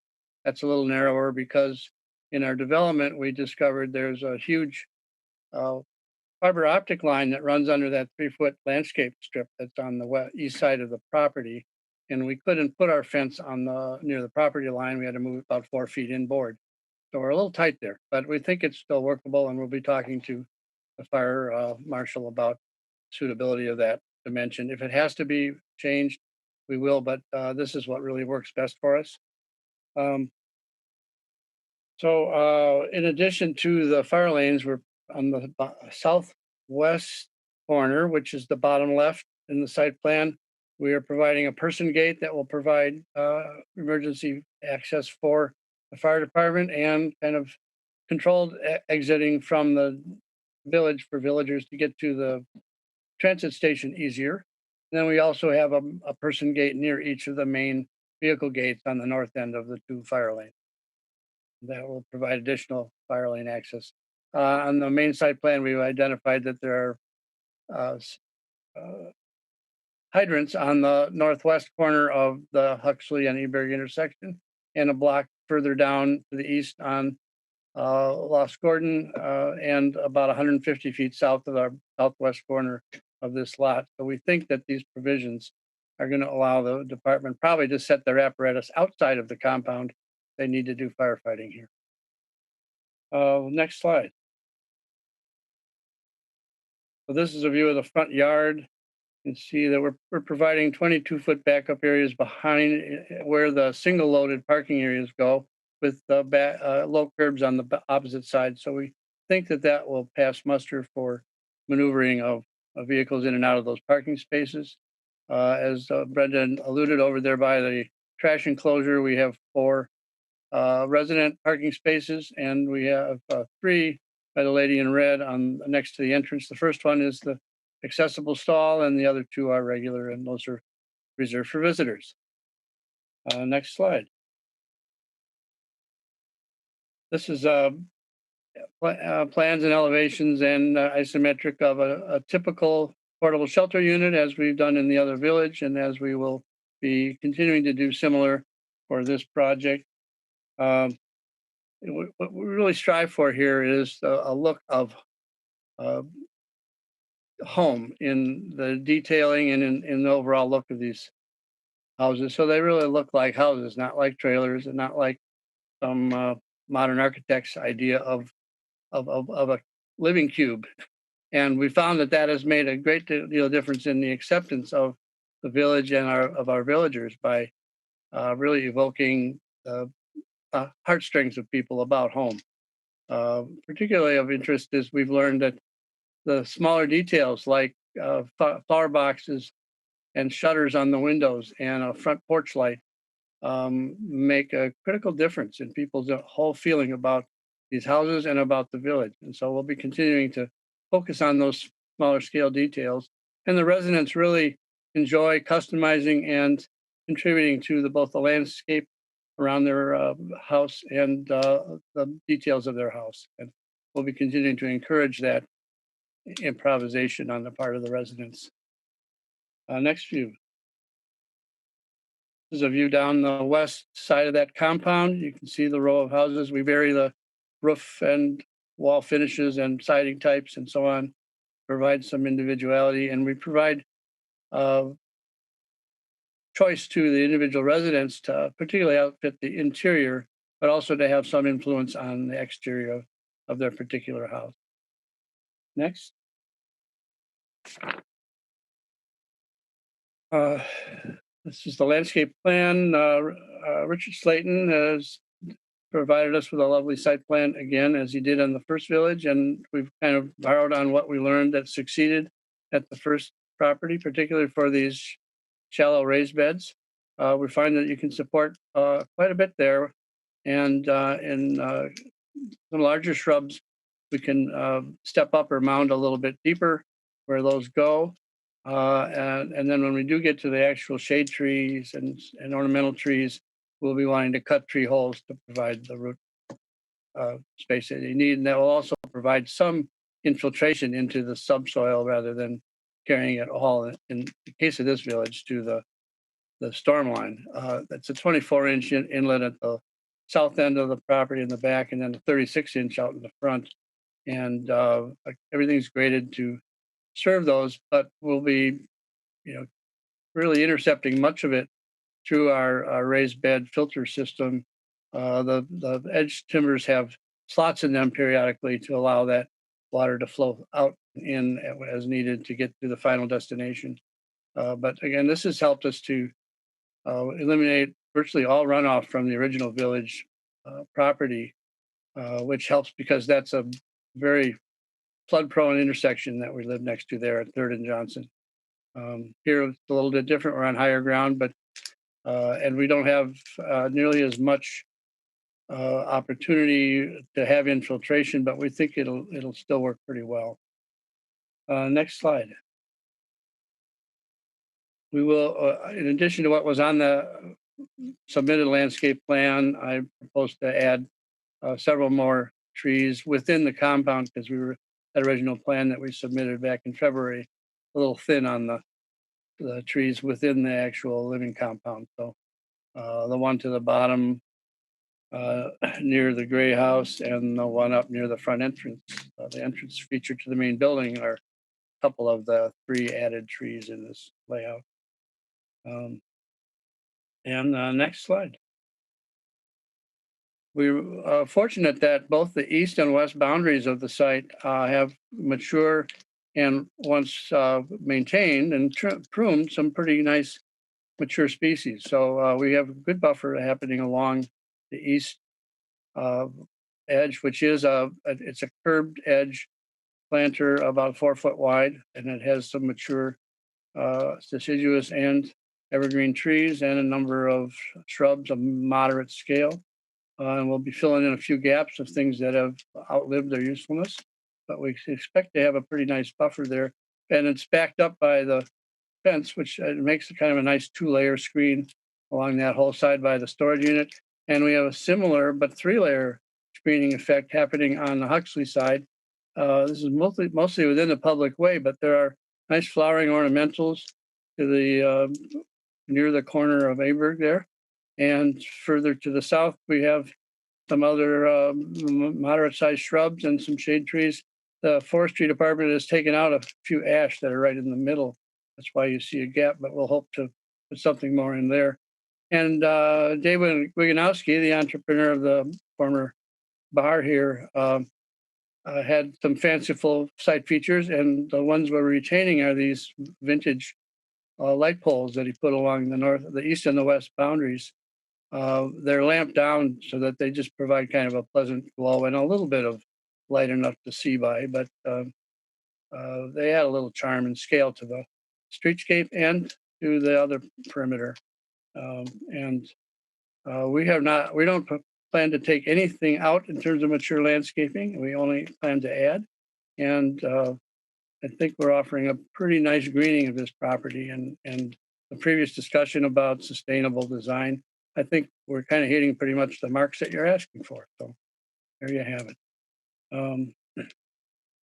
S14: That's a little narrower because in our development, we discovered there's a huge fiber optic line that runs under that 3-foot landscape strip that's on the east side of the property. And we couldn't put our fence on near the property line. We had to move about 4 feet inboard. So we're a little tight there, but we think it's still workable, and we'll be talking to the fire marshal about suitability of that dimension. If it has to be changed, we will, but this is what really works best for us. So in addition to the fire lanes, we're on the southwest corner, which is the bottom left in the site plan. We are providing a person gate that will provide emergency access for the fire department and kind of controlled exiting from the village for villagers to get to the transit station easier. And then we also have a person gate near each of the main vehicle gates on the north end of the 2 fire lanes. That will provide additional fire lane access. On the main site plan, we've identified that there are hydrants on the northwest corner of the Huxley and Eberg intersection, and a block further down to the east on Lost Gordon, and about 150 feet south of our southwest corner of this lot. So we think that these provisions are going to allow the department probably to set their apparatus outside of the compound. They need to do firefighting here. Next slide. So this is a view of the front yard. You can see that we're providing 22-foot backup areas behind where the single loaded parking areas go, with low curbs on the opposite side. So we think that that will pass muster for maneuvering of vehicles in and out of those parking spaces. As Brendan alluded, over there by the trash enclosure, we have 4 resident parking spaces, and we have 3 by the lady in red on next to the entrance. The first one is the accessible stall, and the other 2 are regular, and those are reserved for visitors. Next slide. This is plans and elevations and isometric of a typical portable shelter unit, as we've done in the other village, and as we will be continuing to do similar for this project. What we really strive for here is a look of home in the detailing and in the overall look of these houses. So they really look like houses, not like trailers, and not like some modern architect's idea of a living cube. And we found that has made a great deal of difference in the acceptance of the village and of our villagers by really evoking heartstrings of people about home. Particularly of interest is we've learned that the smaller details like flower boxes and shutters on the windows and a front porch light make a critical difference in people's whole feeling about these houses and about the village. And so we'll be continuing to focus on those smaller scale details. And the residents really enjoy customizing and contributing to both the landscape around their house and the details of their house. And we'll be continuing to encourage that improvisation on the part of the residents. Next view. This is a view down the west side of that compound. You can see the row of houses. We vary the roof and wall finishes and siding types and so on, provide some individuality, and we provide choice to the individual residents to particularly outfit the interior, but also to have some influence on the exterior of their particular house. Next. This is the landscape plan. Richard Slayton has provided us with a lovely site plan again, as he did on the first village, and we've kind of borrowed on what we learned that succeeded at the first property, particularly for these shallow raised beds. We find that you can support quite a bit there, and in some larger shrubs, we can step up or mound a little bit deeper where those go. And then when we do get to the actual shade trees and ornamental trees, we'll be wanting to cut tree holes to provide the root space that you need. And that will also provide some infiltration into the subsoil rather than carrying it all, in the case of this village, to the storm line. That's a 24-inch inlet at the south end of the property in the back, and then a 36-inch out in the front. And everything's graded to serve those, but we'll be, really intercepting much of it through our raised bed filter system. The edge timbers have slots in them periodically to allow that water to flow out in as needed to get to the final destination. But again, this has helped us to eliminate virtually all runoff from the original village property, which helps because that's a very flood-prone intersection that we live next to there at 3rd and Johnson. Here it's a little bit different. We're on higher ground, but and we don't have nearly as much opportunity to have infiltration, but we think it'll still work pretty well. Next slide. We will, in addition to what was on the submitted landscape plan, I proposed to add several more trees within the compound because we were that original plan that we submitted back in February a little thin on the trees within the actual living compound. So the one to the bottom near the gray house and the one up near the front entrance, the entrance feature to the main building, are a couple of the 3 added trees in this layout. Next slide. We're fortunate that both the east and west boundaries of the site have mature and once maintained and pruned some pretty nice mature species. So we have a good buffer happening along the east edge, which is it's a curbed edge planter about 4 foot wide, and it has some mature deciduous and evergreen trees and a number of shrubs of moderate scale. And we'll be filling in a few gaps of things that have outlived their usefulness, but we expect to have a pretty nice buffer there. And it's backed up by the fence, which makes it kind of a nice 2-layer screen along that whole side by the storage unit. And we have a similar but 3-layer screening effect happening on the Huxley side. This is mostly within the public way, but there are nice flowering ornamentals to the near the corner of Eberg there. And further to the south, we have some other moderate-sized shrubs and some shade trees. The forestry department has taken out a few ash that are right in the middle. That's why you see a gap, but we'll hope to put something more in there. And David Wiganowski, the entrepreneur of the former bar here, had some fanciful site features, and the ones we're retaining are these vintage light poles that he put along the east and the west boundaries. They're lamped down so that they just provide kind of a pleasant glow and a little bit of light enough to see by, but they add a little charm and scale to the streetscape, and to the other perimeter. And we don't plan to take anything out in terms of mature landscaping. We only plan to add. And I think we're offering a pretty nice greening of this property, and the previous discussion about sustainable design, I think we're kind of hitting pretty much the marks that you're asking for. So there you have it.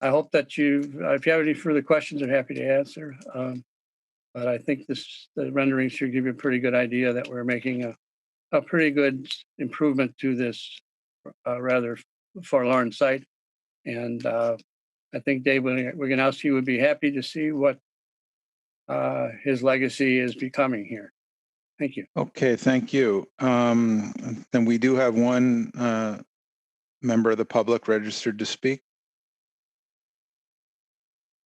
S14: I hope that if you have any further questions, I'm happy to answer. But I think the rendering should give you a pretty good idea that we're making a pretty good improvement to this rather forlorn site. And I think Dave Wiganowski would be happy to see what his legacy is becoming here. Thank you.
S1: Okay, thank you. Then we do have one member of the public registered to speak.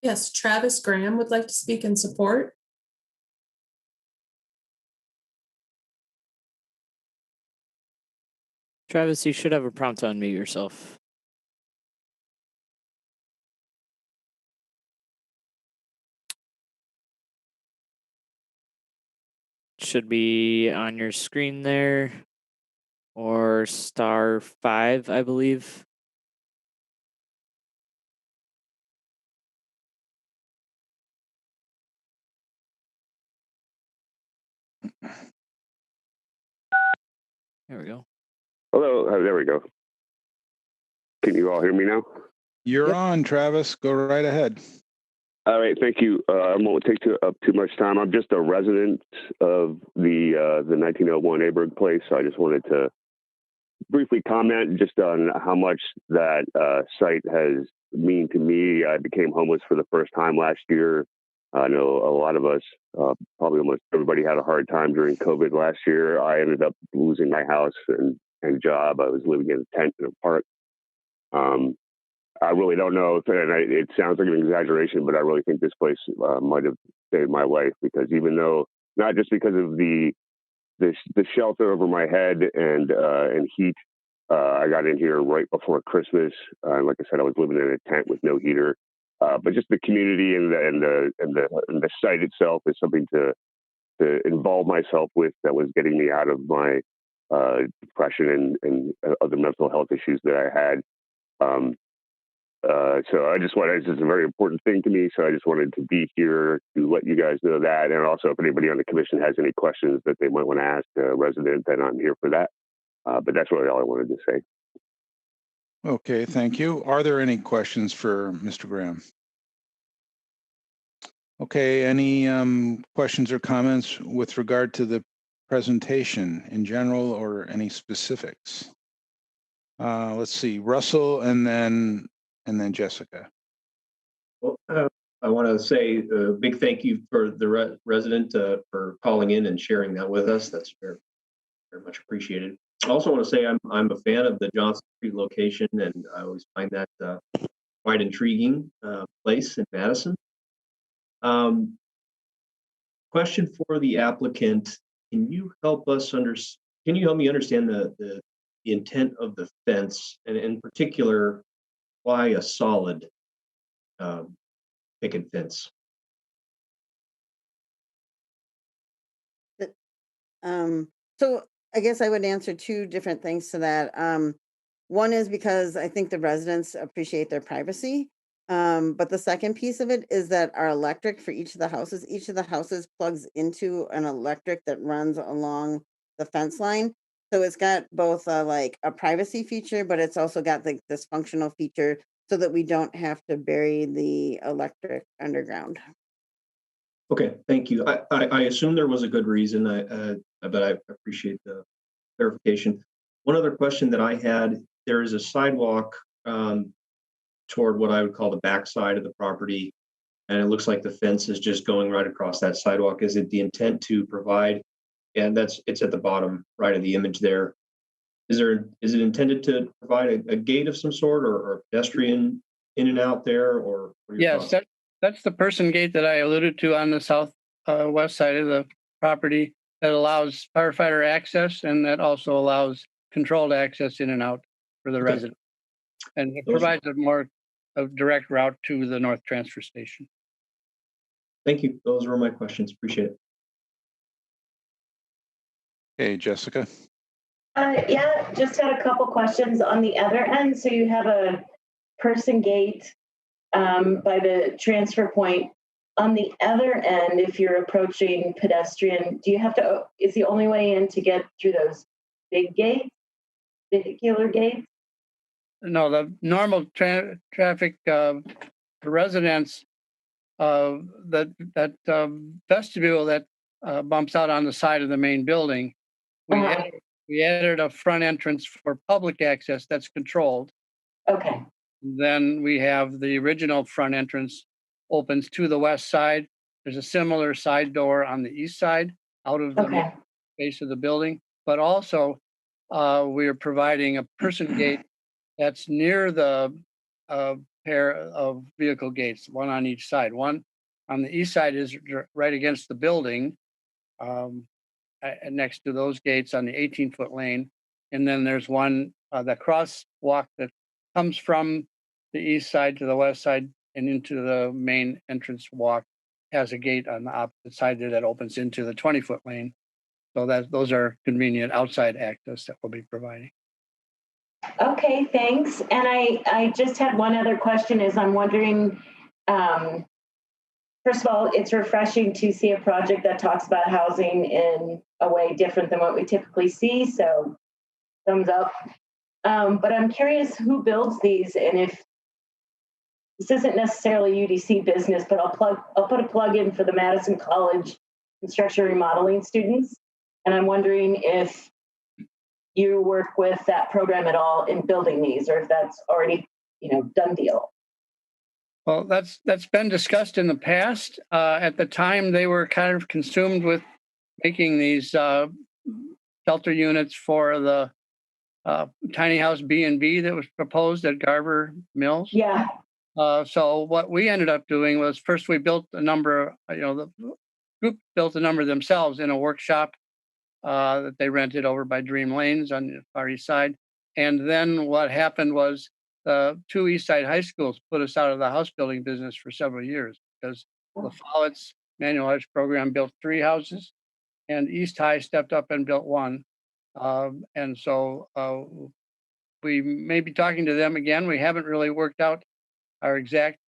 S15: Yes, Travis Graham would like to speak in support.
S2: Travis, you should have a prompt to unmute yourself. Should be on your screen there, or *5, I believe. There we go.
S16: Hello, there we go. Can you all hear me now?
S1: You're on, Travis. Go right ahead.
S16: All right, thank you. I won't take up too much time. I'm just a resident of the 1901 Eberg place, so I just wanted to briefly comment just on how much that site has mean to me. I became homeless for the first time last year. I know a lot of us, probably almost everybody, had a hard time during COVID last year. I ended up losing my house and job. I was living in a tent in a park. I really don't know it sounds like an exaggeration, but I really think this place might have saved my life, because even though, not just because of the shelter over my head and heat, I got in here right before Christmas. Like I said, I was living in a tent with no heater, but just the community and the site itself is something to involve myself with, that was getting me out of my depression and other mental health issues that I had. So it's just a very important thing to me. So I just wanted to be here to let you guys know that. And also, if anybody on the commission has any questions that they might want to ask a resident, then I'm here for that. But that's really all I wanted to say.
S1: Okay, thank you. Are there any questions for Mr. Graham? Okay, any questions or comments with regard to the presentation in general, or any specifics? Let's see, Russell, and then Jessica.
S5: Well, I want to say a big thank you for the resident for calling in and sharing that with us. That's very, very much appreciated. I also want to say I'm a fan of the Johnson Street location, and I always find that quite intriguing place in Madison. Question for the applicant: Can you help me understand the intent of the fence, and in particular, why a solid picket fence?
S13: So I guess I would answer two different things to that. One is because I think the residents appreciate their privacy. But the second piece of it is that our electric for each of the houses plugs into an electric that runs along the fence line. So it's got both like a privacy feature, but it's also got like this functional feature so that we don't have to bury the electric underground.
S5: Okay, thank you. I assume there was a good reason, but I appreciate the clarification. One other question that I had: there is a sidewalk toward what I would call the back side of the property, and it looks like the fence is just going right across that sidewalk. Is it the intent to provide, and it's at the bottom right of the image there, is it intended to provide a gate of some sort, or a pedestrian in and out there, or
S14: yes, that's the person gate that I alluded to on the south west side of the property, that allows firefighter access, and that also allows controlled access in and out for the resident, and it provides a direct route to the north transfer station.
S5: Thank you. Those were my questions. Appreciate it.
S1: Hey, Jessica.
S12: Yeah, just had a couple questions on the other end. So you have a person gate by the transfer point. On the other end, if you're approaching pedestrian, do you have to, is the only way in to get through those big gates, vehicular gates?
S14: No, the normal traffic residents, that vestibule that bumps out on the side of the main building. We added a front entrance for public access that's controlled.
S12: Okay.
S14: Then we have the original front entrance opens to the west side. There's a similar side door on the east side out of the base of the building. But also, we are providing a person gate that's near the pair of vehicle gates, one on each side. One on the east side is right against the building, next to those gates on the 18-foot lane. And then there's one, the crosswalk that comes from the east side to the west side and into the main entrance walk has a gate on the opposite side there that opens into the 20-foot lane. So that those are convenient outside access that we'll be providing.
S12: Okay, thanks. And I just had one other question is I'm wondering, first of all, it's refreshing to see a project that talks about housing in a way different than what we typically see. So thumbs up. But I'm curious who builds these, and if this isn't necessarily UDC business, but I'll put a plug in for the Madison College construction remodeling students. And I'm wondering if you work with that program at all in building these, or if that's already, done deal.
S14: Well, that's been discussed in the past. At the time, they were kind of consumed with making these shelter units for the tiny house B&B that was proposed at Arbor Mills.
S12: Yeah.
S14: So what we ended up doing was first we built a number, the group built a number themselves in a workshop that they rented over by Dream Lanes on the Far East Side. And then what happened was the two East Side high schools put us out of the house building business for several years because the Follett's manual arts program built 3 houses and East High stepped up and built 1. And so we may be talking to them again. We haven't really worked out our exact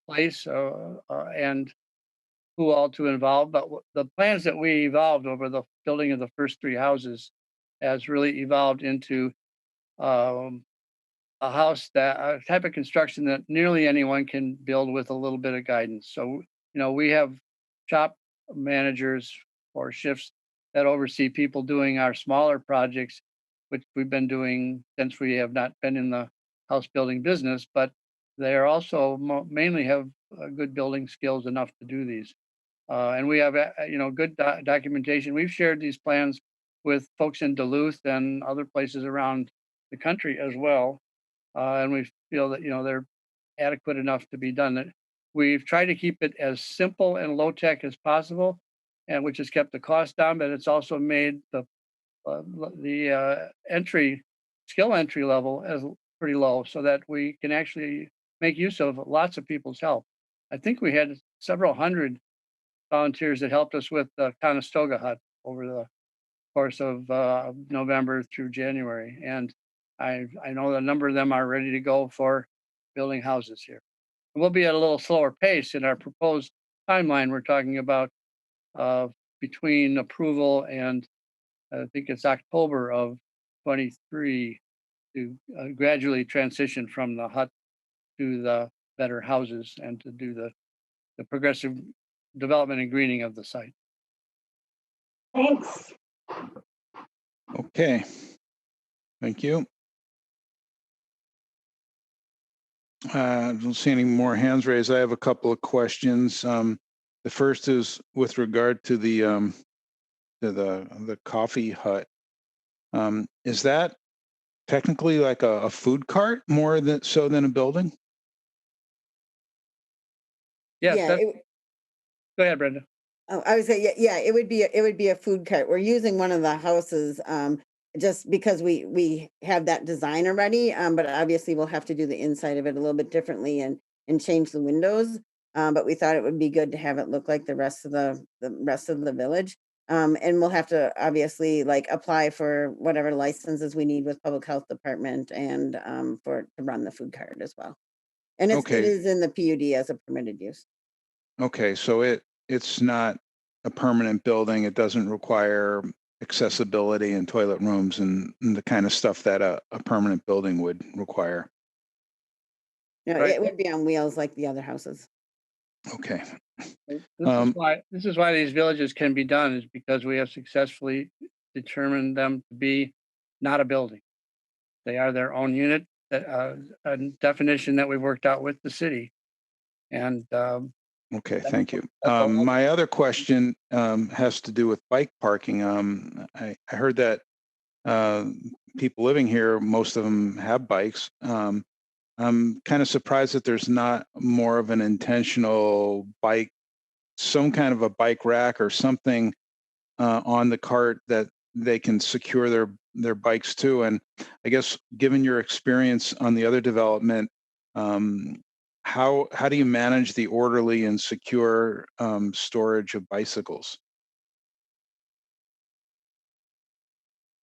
S14: place and who all to involve, but the plans that we evolved over the building of the first 3 houses has really evolved into a type of construction that nearly anyone can build with a little bit of guidance. So, we have shop managers or shifts that oversee people doing our smaller projects, which we've been doing since we have not been in the house building business, but they are also mainly have good building skills enough to do these. And we have, good documentation. We've shared these plans with folks in Duluth and other places around the country as well. And we feel that, they're adequate enough to be done. We've tried to keep it as simple and low tech as possible, and which has kept the cost down, but it's also made the skill entry level as pretty low so that we can actually make use of lots of people's help. I think we had several hundred volunteers that helped us with the Conestoga hut over the course of November through January. And I know a number of them are ready to go for building houses here. We'll be at a little slower pace in our proposed timeline. We're talking about between approval and I think it's October of 23 to gradually transition from the hut to the better houses and to do the progressive development and greening of the site.
S12: Thanks.
S1: Okay. Thank you. I don't see any more hands raised. I have a couple of questions. The first is with regard to the coffee hut. Is that technically like a food cart more than a building?
S14: Yes.
S13: Yeah,
S14: Go ahead, Brenda.
S13: Oh, I would say, yeah, it would be a food cart. We're using one of the houses just because we have that design already, but obviously we'll have to do the inside of it a little bit differently and change the windows. But we thought it would be good to have it look like the rest of the village. And we'll have to obviously like apply for whatever licenses we need with public health department and to run the food cart as well. And it
S1: Okay.
S13: is in the PUD as a permitted use.
S1: Okay, so it's not a permanent building. It doesn't require accessibility and toilet rooms and the kind of stuff that a permanent building would require.
S13: No,
S14: Right.
S13: it would be on wheels like the other houses.
S1: Okay.
S14: This is why these villages can be done, is because we have successfully determined them to be not a building. They are their own unit, a definition that we've worked out with the city. And
S1: Okay, thank you. My other question has to do with bike parking. I heard that people living here, most of them have bikes. I'm kind of surprised that there's not more of an intentional bike, some kind of a bike rack or something on the cart that they can secure their bikes to. And I guess given your experience on the other development, how do you manage the orderly and secure storage of bicycles?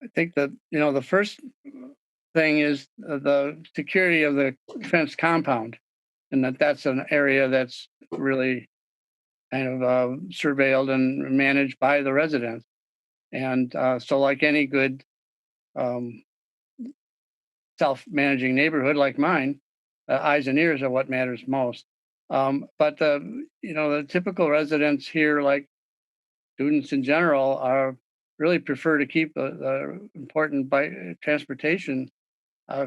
S14: I think that, the first thing is the security of the fenced compound, and that's an area that's really kind of surveilled and managed by the residents. And so like any good self-managing neighborhood like mine, eyes and ears are what matters most. But the typical residents here, like students in general, really prefer to keep the important bike transportation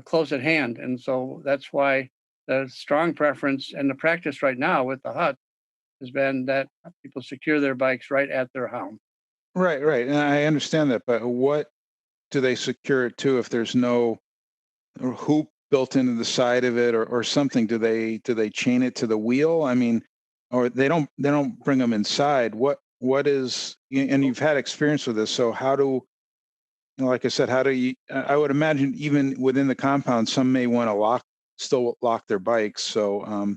S14: close at hand. And so that's why the strong preference and the practice right now with the hut has been that people secure their bikes right at their home.
S1: Right, right. And I understand that, but what do they secure it to if there's no hoop built into the side of it or something? Do they chain it to the wheel? I mean, or they don't bring them inside. What is, and you've had experience with this, so how do, like I said, how do you, I would imagine even within the compound, some may want to still lock their bikes. So,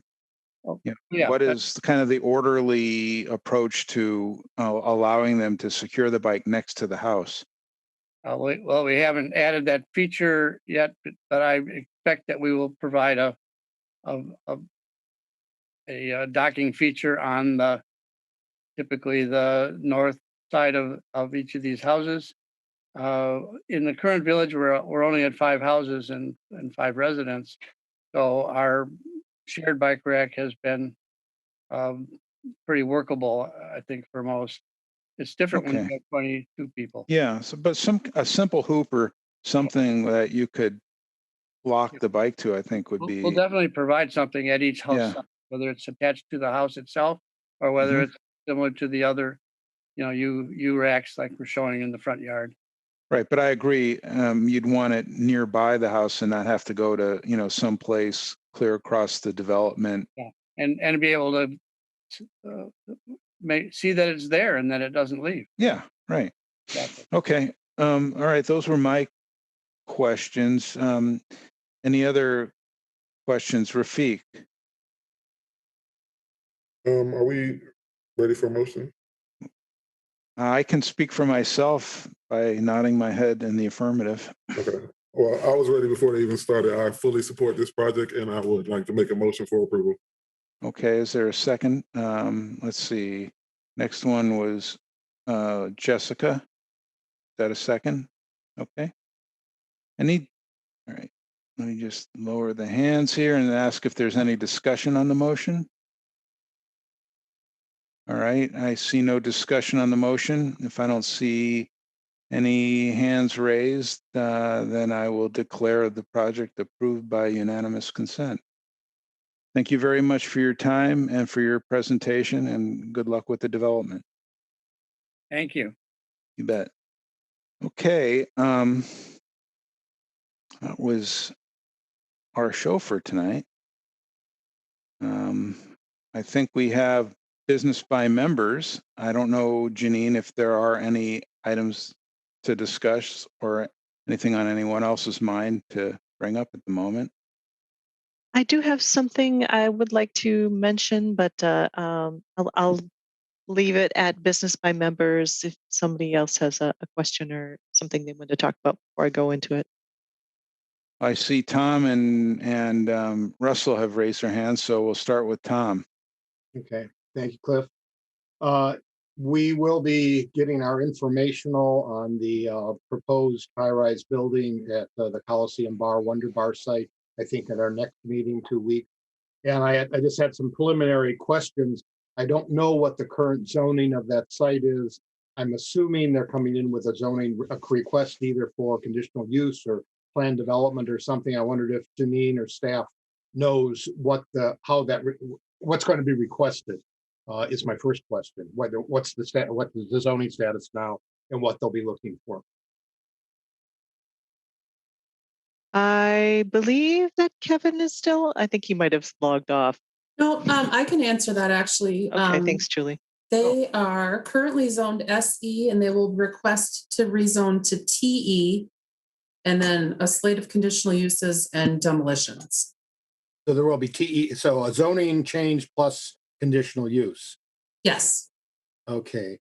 S1: what is kind of the orderly approach to allowing them to secure the bike next to the house?
S14: We haven't added that feature yet, but I expect that we will provide a docking feature on typically the north side of each of these houses. In the current village, we're only at 5 houses and 5 residents, so our shared bike rack has been pretty workable, I think, for most. It's different when you have 22 people.
S1: Yeah, but a simple hoop or something that you could lock the bike to, I think would be.
S14: We'll definitely provide something at each house, whether it's attached to the house itself or whether it's similar to the other, U racks like we're showing in the front yard.
S1: Right, but I agree. You'd want it nearby the house and not have to go to, someplace clear across the development.
S14: Yeah, and be able to see that it's there and that it doesn't leave.
S1: Yeah, right.
S14: Exactly.
S1: Okay. All right. Those were my questions. Any other questions, Rafiq?
S17: Are we ready for a motion?
S1: I can speak for myself by nodding my head in the affirmative.
S17: Okay. Well, I was ready before they even started. I fully support this project and I would like to make a motion for approval.
S1: Okay. Is there a second? Let's see. Next one was Jessica. Is that a second? Okay. All right. Let me just lower the hands here and ask if there's any discussion on the motion. All right. I see no discussion on the motion. If I don't see any hands raised, then I will declare the project approved by unanimous consent. Thank you very much for your time and for your presentation, and good luck with the development.
S14: Thank you.
S1: You bet. Okay. That was our show for tonight. I think we have business by members. I don't know, Janine, if there are any items to discuss or anything on anyone else's mind to bring up at the moment.
S3: I do have something I would like to mention, but I'll leave it at business by members if somebody else has a question or something they want to talk about before I go into it.
S1: I see Tom and Russell have raised their hands, so we'll start with Tom.
S6: Okay, thank you, Cliff. We will be getting our informational on the proposed high-rise building at the Coliseum Bar, Wonder Bar site, I think at our next meeting 2 weeks. And I just had some preliminary questions. I don't know what the current zoning of that site is. I'm assuming they're coming in with a zoning request either for conditional use or planned development or something. I wondered if Janine or staff knows what's going to be requested. Is my first question. What's the zoning status now and what they'll be looking for?
S3: I believe that Kevin is still. I think he might have logged off.
S15: No, I can answer that actually.
S3: Okay, thanks, Julie.
S15: They are currently zoned SE and they will request to rezone to TE and then a slate of conditional uses and demolitions.
S6: So there will be TE, so a zoning change plus conditional use.
S15: Yes.
S6: Okay,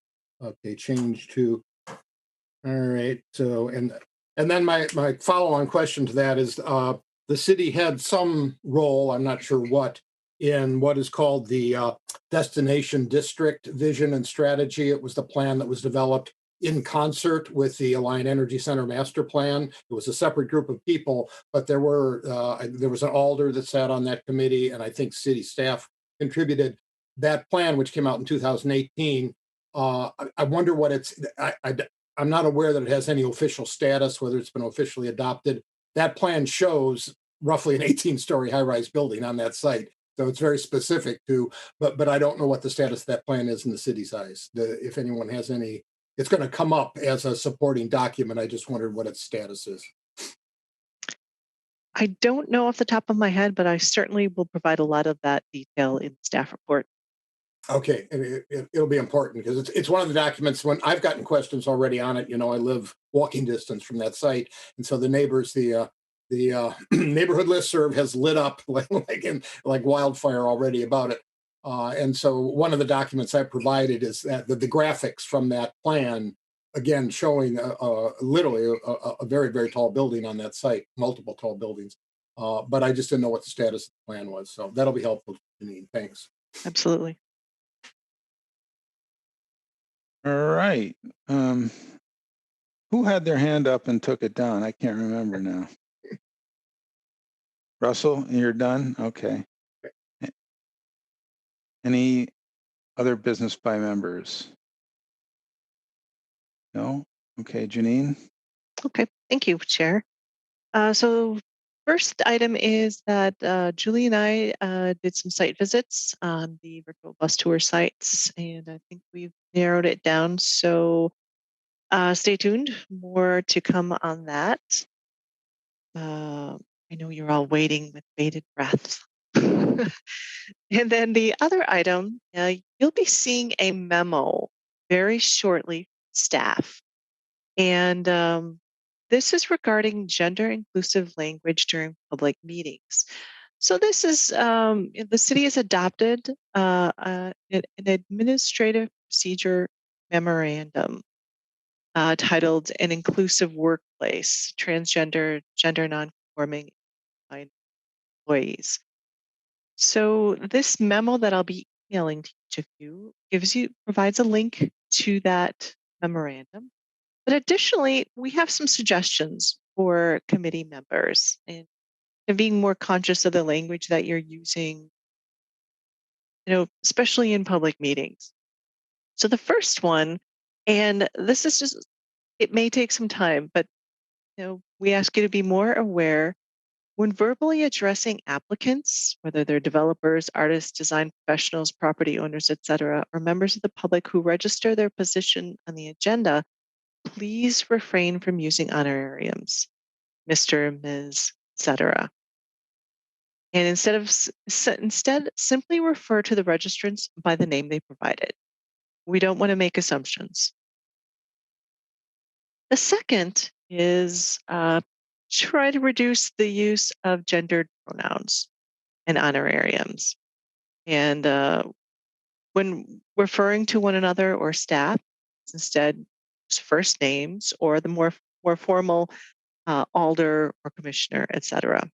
S6: change to, all right, so, and then my follow-on question to that is, the city had some role, I'm not sure what, in what is called the Destination District Vision and Strategy. It was the plan that was developed in concert with the Alliant Energy Center Master Plan. It was a separate group of people, but there was an alder that sat on that committee, and I think city staff contributed. That plan, which came out in 2018, I wonder what I'm not aware that it has any official status, whether it's been officially adopted. That plan shows roughly an 18-story high-rise building on that site. So it's very specific to, but I don't know what the status of that plan is in the city's eyes. If anyone has any, it's going to come up as a supporting document. I just wondered what its status is.
S3: I don't know off the top of my head, but I certainly will provide a lot of that detail in the staff report.
S6: Okay, and it'll be important because it's one of the documents when I've gotten questions already on it. You know, I live walking distance from that site, and so the neighbors, the neighborhood listserv has lit up like wildfire already about it. And so one of the documents I provided is that the graphics from that plan, again, showing literally a very, very tall building on that site, multiple tall buildings. But I just didn't know what the status of the plan was. So that'll be helpful, Janine. Thanks.
S3: Absolutely.
S1: All right. Who had their hand up and took it down? I can't remember now. Russell, you're done? Okay. Any other business by members? No? Okay, Janine?
S3: Okay, thank you, Chair. So first item is that Julie and I did some site visits on the virtual bus tour sites, and I think we've narrowed it down. So stay tuned, more to come on that. I know you're all waiting with bated breath. And then the other item, you'll be seeing a memo very shortly, staff. And this is regarding gender inclusive language during public meetings. So this is, the city has adopted an administrative procedure memorandum titled An Inclusive Workplace, Transgender, Gender Nonconforming Employees. So this memo that I'll be emailing to each of you provides a link to that memorandum. But additionally, we have some suggestions for committee members and being more conscious of the language that you're using, especially in public meetings. So the first one, and this is just, it may take some time, but we ask you to be more aware when verbally addressing applicants, whether they're developers, artists, design professionals, property owners, etc., or members of the public who register their position on the agenda, please refrain from using honorariums, Mr., Ms., etc. And instead simply refer to the registrants by the name they provided. We don't want to make assumptions. The second is try to reduce the use of gendered pronouns and honorariums. And When referring to one another or staff, instead first names or the more formal alder or commissioner, etc.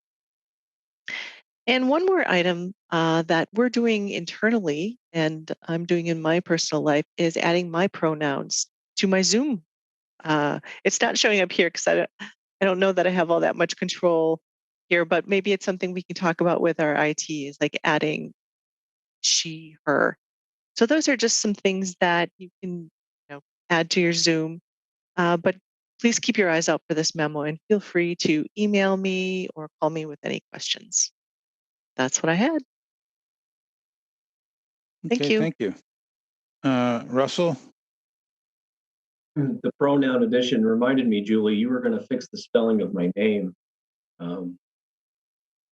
S3: And one more item that we're doing internally and I'm doing in my personal life is adding my pronouns to my Zoom. It's not showing up here because I don't know that I have all that much control here, but maybe it's something we can talk about with our IT is like adding she, her. So those are just some things that you can add to your Zoom. But please keep your eyes out for this memo and feel free to email me or call me with any questions. That's what I had. Thank
S1: Okay,
S3: you.
S1: thank you. Russell?
S5: The pronoun addition reminded me, Julie, you were going to fix the spelling of my name.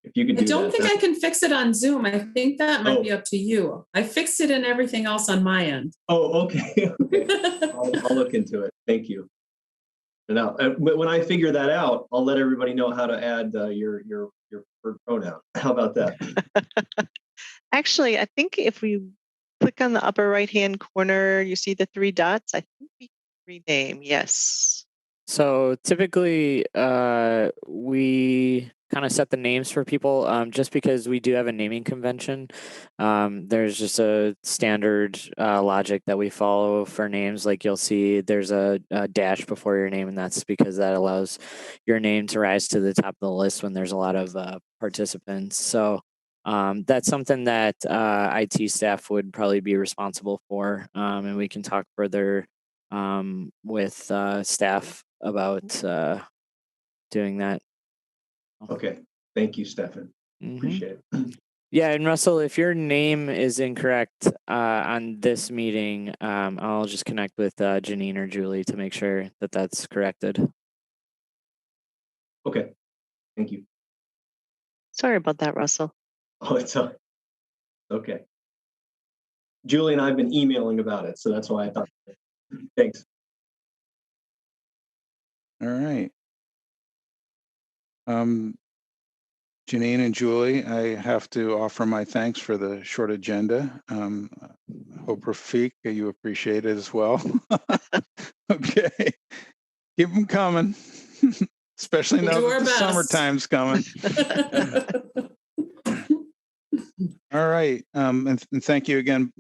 S5: If you could do
S15: I don't
S5: that,
S15: think I can fix it on Zoom. I think that might be up to you. I fixed it and everything else on my end.
S5: Oh, okay. Okay. I'll look into it. Thank you. Now, when I figure that out, I'll let everybody know how to add your preferred pronoun. How about that?
S3: Actually, I think if we click on the upper right-hand corner, you see the 3 dots. I think we can rename. Yes.
S2: So typically, we kind of set the names for people just because we do have a naming convention. There's just a standard logic that we follow for names. Like you'll see there's a dash before your name, and that's because that allows your name to rise to the top of the list when there's a lot of participants. So that's something that IT staff would probably be responsible for, and we can talk further with staff about doing that.
S5: Okay. Thank you, Stefan. Appreciate it.
S2: Yeah, and Russell, if your name is incorrect on this meeting, I'll just connect with Janine or Julie to make sure that that's corrected.
S5: Okay. Thank you.
S3: Sorry about that, Russell.
S5: Oh, it's okay. Julie and I have been emailing about it, so that's why I thought. Thanks.
S1: All right. Janine and Julie, I have to offer my thanks for the short agenda. Hope Rafik, you appreciate it as well. Okay. Keep them coming, especially now that the summertime's coming. All right. And thank you again,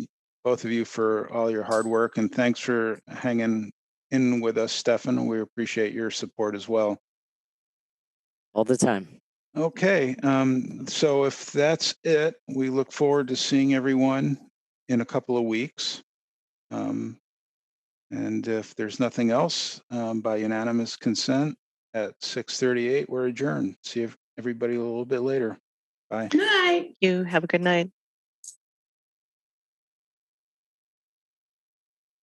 S1: both of you, for all your hard work. And thanks for hanging in with us, Stefan. We appreciate your support as well.
S2: All the time.
S1: Okay. So if that's it, we look forward to seeing everyone in a couple of weeks. And if there's nothing else, by unanimous consent at 6:38, we're adjourned. See everybody a little bit later. Bye.
S3: Good night. You have a good night.